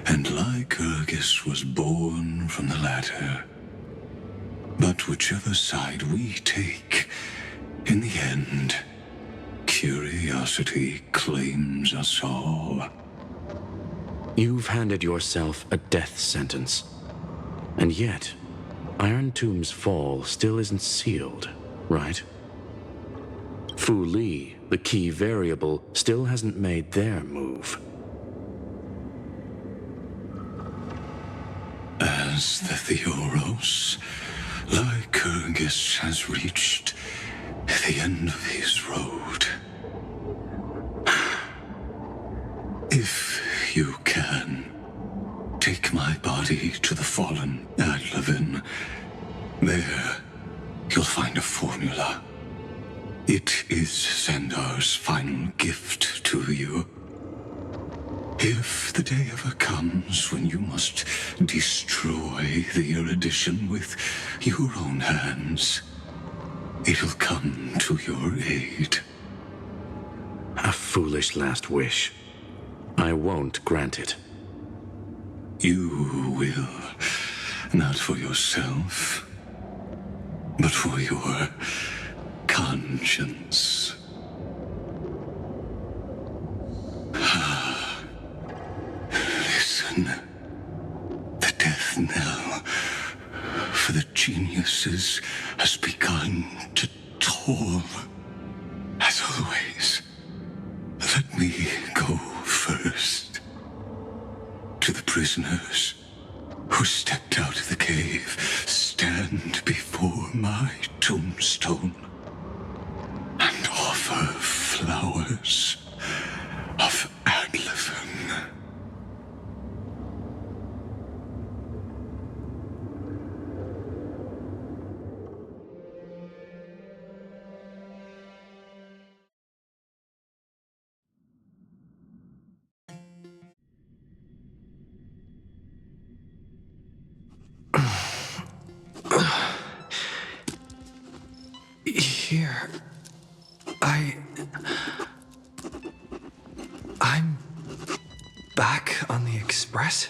and Lycurgus was born from the latter. But whichever side we take, in the end, curiosity claims us all. You've handed yourself a death sentence. And yet, Irontomb's fall still isn't sealed, right? Fu Li, the key variable, still hasn't made their move. As the Theoros, Lycurgus has reached the end of his road. If you can, take my body to the fallen Adlevin. There, you'll find a formula. It is Xandar's final gift to you. If the day ever comes when you must destroy the erudition with your own hands, it'll come to your aid. A foolish last wish. I won't grant it. You will, not for yourself, but for your conscience. Listen. The death knell for the geniuses has begun to toll. As always, let me go first. To the prisoners who stepped out of the cave, stand before my tombstone and offer flowers of Adlevin. Here, I'm back on the Express.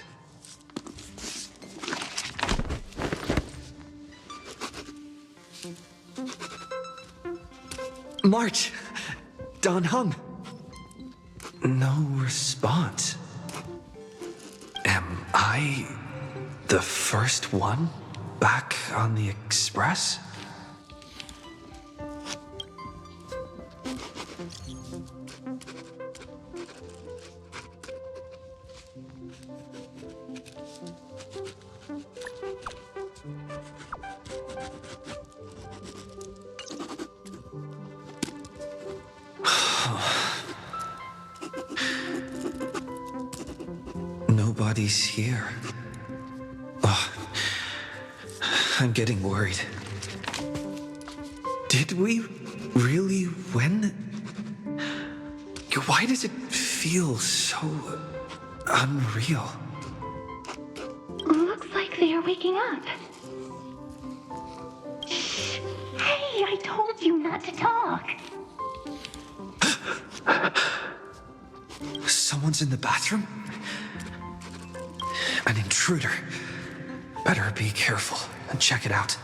March! Don Hung! No response. Am I the first one back on the Express? Nobody's here. Oh, I'm getting worried. Did we really win? Why does it feel so unreal? Looks like they are waking up. Shh! Hey, I told you not to talk. Someone's in the bathroom? An intruder. Better be careful and check it out.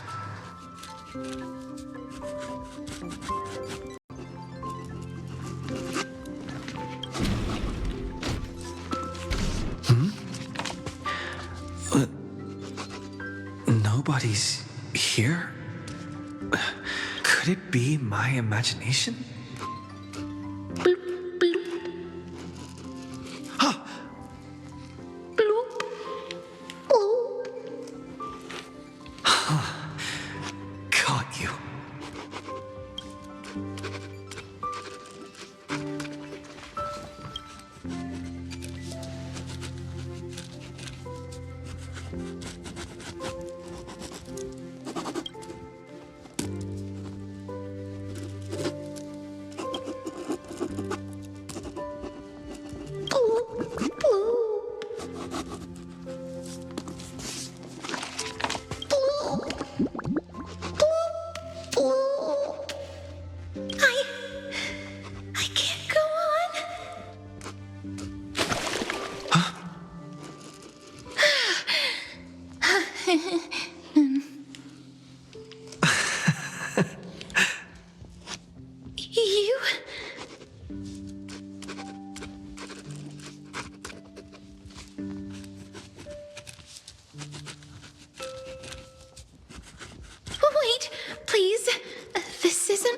Nobody's here? Could it be my imagination? Caught you.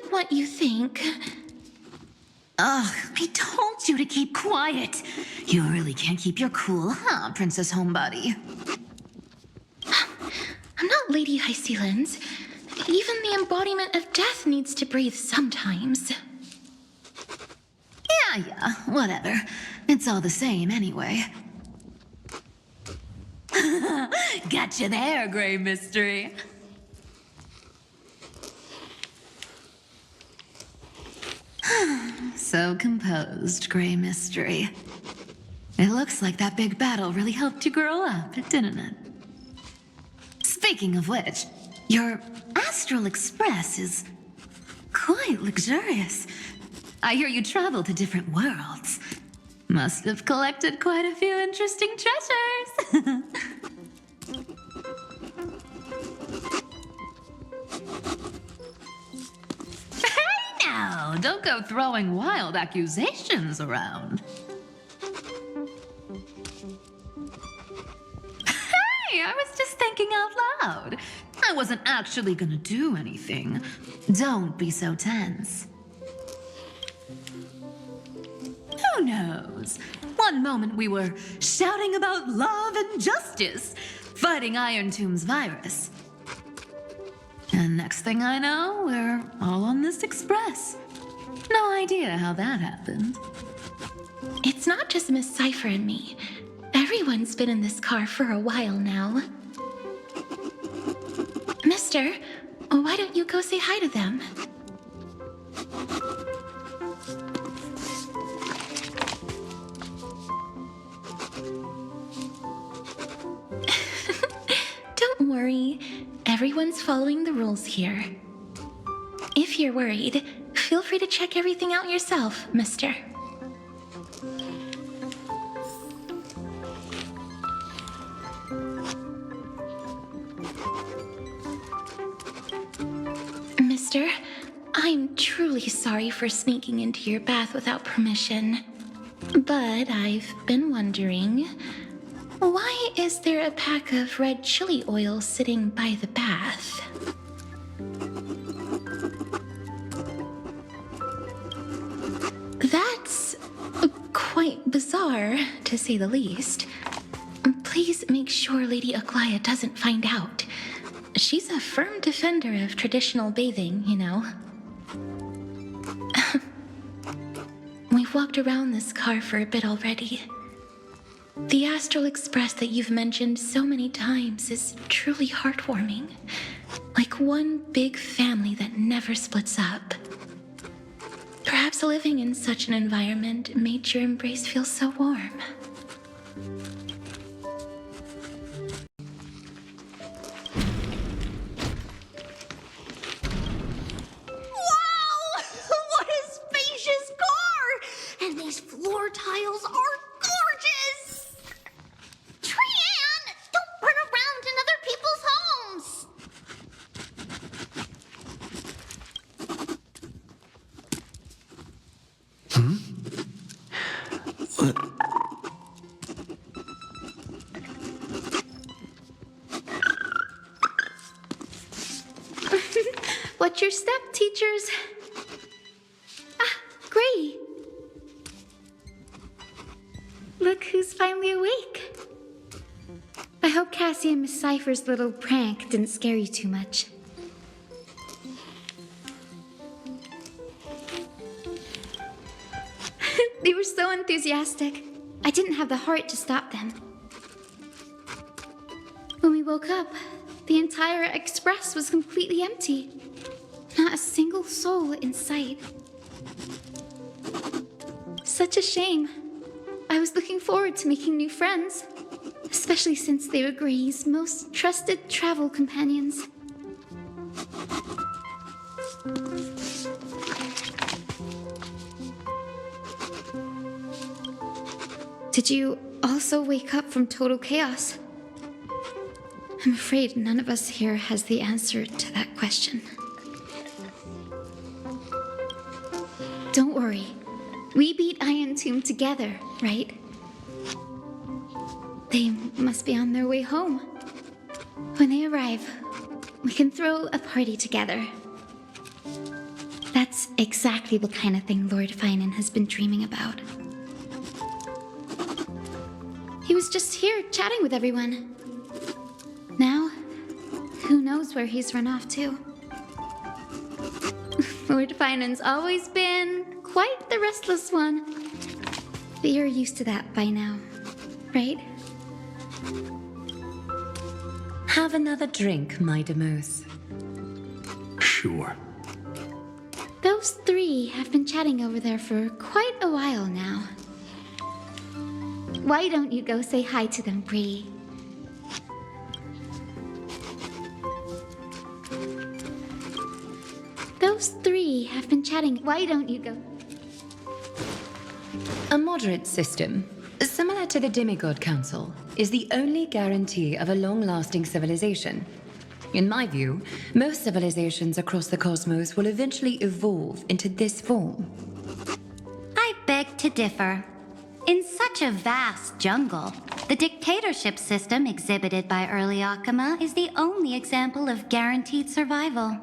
what you think. Ugh, I told you to keep quiet. You really can't keep your cool, huh, Princess Homebody? I'm not Lady Hycelens. Even the embodiment of death needs to breathe sometimes. Yeah, whatever. It's all the same anyway. Gotcha there, Grey Mystery. So composed, Grey Mystery. It looks like that big battle really helped you grow up, didn't it? Speaking of which, your Astral Express is quite luxurious. I hear you travel to different worlds. Must have collected quite a few interesting treasures. Hey now, don't go throwing wild accusations around. Hey, I was just thinking out loud. I wasn't actually gonna do anything. Don't be so tense. Who knows? One moment we were shouting about love and justice, fighting Irontomb's virus. And next thing I know, we're all on this express. No idea how that happened. It's not just Miss Cypher and me. Everyone's been in this car for a while now. Mister, why don't you go say hi to them? Don't worry. Everyone's following the rules here. If you're worried, feel free to check everything out yourself, mister. Mister, I'm truly sorry for sneaking into your bath without permission. But I've been wondering, why is there a pack of red chili oil sitting by the bath? That's quite bizarre, to say the least. Please make sure Lady Aglaia doesn't find out. She's a firm defender of traditional bathing, you know. We've walked around this car for a bit already. The Astral Express that you've mentioned so many times is truly heartwarming. Like one big family that never splits up. Perhaps living in such an environment made your embrace feel so warm. What a spacious car! And these floor tiles are gorgeous! Trianne, don't run around in other people's homes! Watch your step, teachers. Ah, Gray. Look who's finally awake. I hope Cassie and Miss Cypher's little prank didn't scare you too much. They were so enthusiastic. I didn't have the heart to stop them. When we woke up, the entire express was completely empty. Not a single soul in sight. Such a shame. I was looking forward to making new friends, especially since they were Gray's most trusted travel companions. Did you also wake up from total chaos? I'm afraid none of us here has the answer to that question. Don't worry. We beat Irontomb together, right? They must be on their way home. When they arrive, we can throw a party together. That That's exactly the kind of thing Lord Finan has been dreaming about. He was just here chatting with everyone. Now, who knows where he's run off to? Lord Finan's always been quite the restless one. But you're used to that by now, right? Have another drink, my Demos. Sure. Those three have been chatting over there for quite a while now. Why don't you go say hi to them, Bree? Those three have been chatting. Why don't you go? A moderate system, similar to the Demigod Council, is the only guarantee of a long-lasting civilization. In my view, most civilizations across the cosmos will eventually evolve into this form. I beg to differ. In such a vast jungle, the dictatorship system exhibited by early Akama is the only example of guaranteed survival.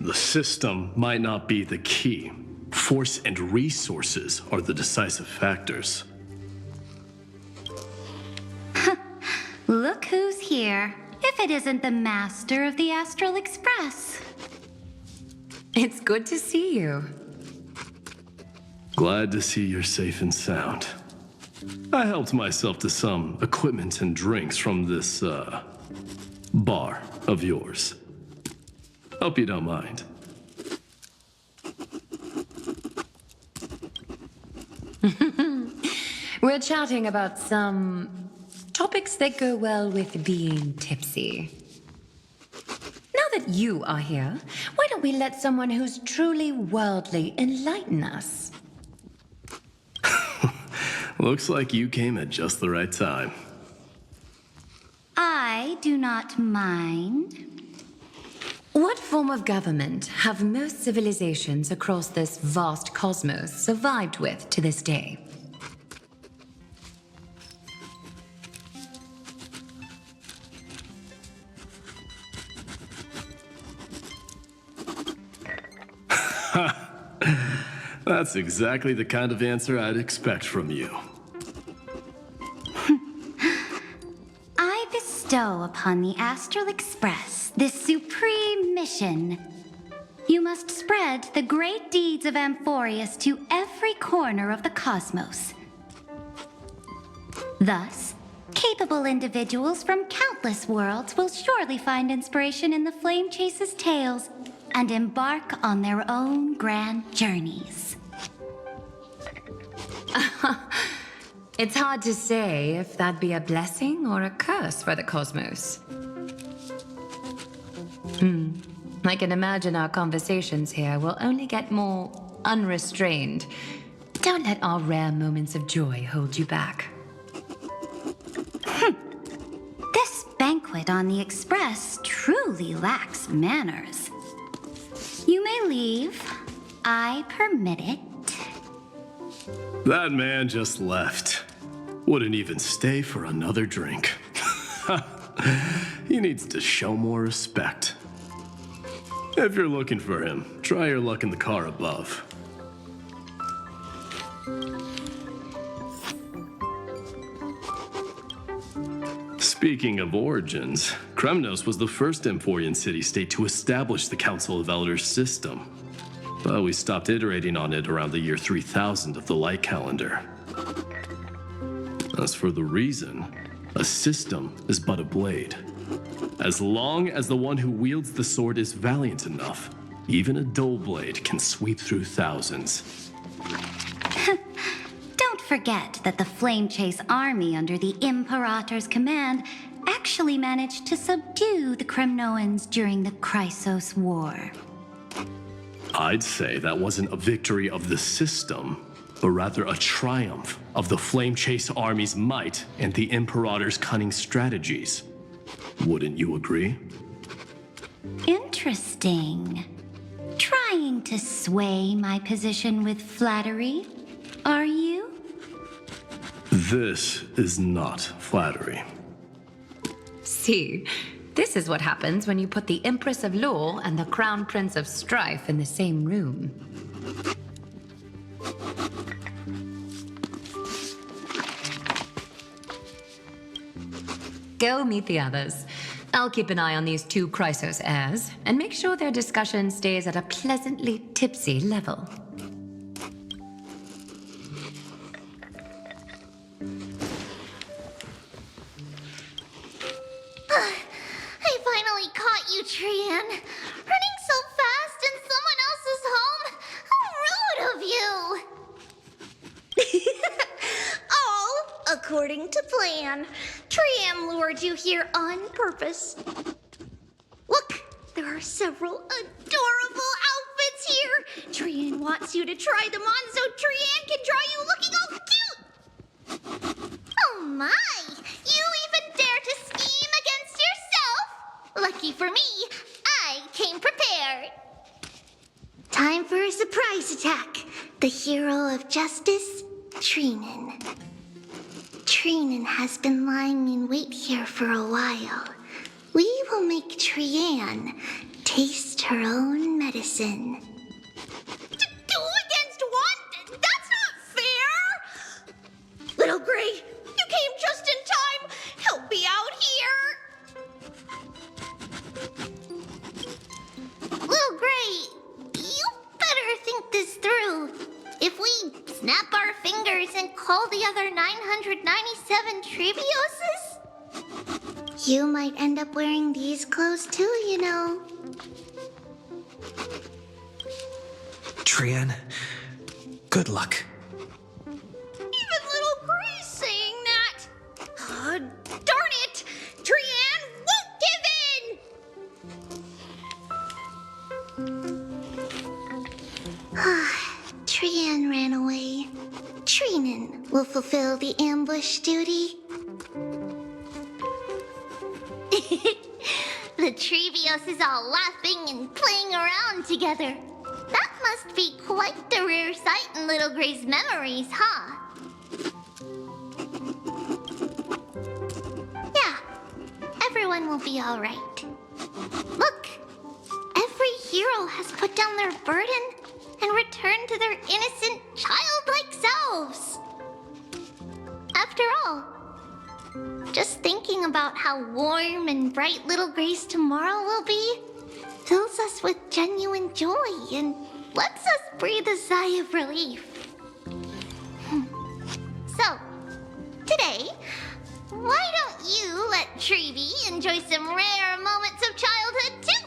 The system might not be the key. Force and resources are the decisive factors. Look who's here, if it isn't the master of the Astral Express. It's good to see you. Glad to see you're safe and sound. I helped myself to some equipment and drinks from this, bar of yours. Hope you don't mind. We're chatting about some topics that go well with being tipsy. Now that you are here, why don't we let someone who's truly worldly enlighten us? Looks like you came at just the right time. I do not mind. What form of government have most civilizations across this vast cosmos survived with to this day? That's exactly the kind of answer I'd expect from you. I bestow upon the Astral Express this supreme mission. You must spread the great deeds of Amphorius to every corner of the cosmos. Thus, capable individuals from countless worlds will surely find inspiration in the Flame Chase's tales and embark on their own grand journeys. It's hard to say if that'd be a blessing or a curse for the cosmos. I can imagine our conversations here will only get more unrestrained. Don't let our rare moments of joy hold you back. This banquet on the Express truly lacks manners. You may leave. I permit it. That man just left. Wouldn't even stay for another drink. He needs to show more respect. If you're looking for him, try your luck in the car above. Speaking of origins, Kremnos was the first Emphorian city-state to establish the Council of Elders system. But we stopped iterating on it around the year 3000 of the light calendar. As for the reason, a system is but a blade. As long as the one who wields the sword is valiant enough, even a dull blade can sweep through thousands. Don't forget that the Flame Chase army under the Imperator's command actually managed to subdue the Kremnoans during the Chrysos War. I'd say that wasn't a victory of the system, but rather a triumph of the Flame Chase army's might and the Imperator's cunning strategies. Wouldn't you agree? Interesting. Trying to sway my position with flattery, are you? This is not flattery. See, This is what happens when you put the Empress of Law and the Crown Prince of Strife in the same room. Go meet the others. I'll keep an eye on these two Chrysos heirs and make sure their discussion stays at a pleasantly tipsy level. I finally caught you, Trian. Running so fast in someone else's home. How rude of you. All according to plan. Trian lured you here on purpose. Look, there are several adorable outfits here. Trian wants you to try them on so Trian can draw you looking all cute. Oh my! You even dare to scheme against yourself? Lucky for me, I came prepared. Time for a surprise attack. The hero of justice, Trinan. Trinan has been lying in wait here for a while. We will make Trian taste her own medicine. Two against one? That's not fair! Little Gray, you came just in time. Help me out here. Little Gray, you better think this through. If we snap our fingers and call the other 997 Trebioses, you might end up wearing these clothes too, you know. Trian, good luck. Even little Gray's saying that. Darn it! Trian won't give in! Trian ran away. Trinan will fulfill the ambush duty. The Trebios is all laughing and playing around together. That must be quite the rare sight in Little Gray's memories, huh? Yeah, everyone will be all right. Look, every hero has put down their burden and returned to their innocent, childlike selves. After all, just thinking about how warm and bright Little Gray's tomorrow will be fills us with genuine joy and lets us breathe a sigh of relief. So, today, why don't you let Trevi enjoy some rare moments of childhood too?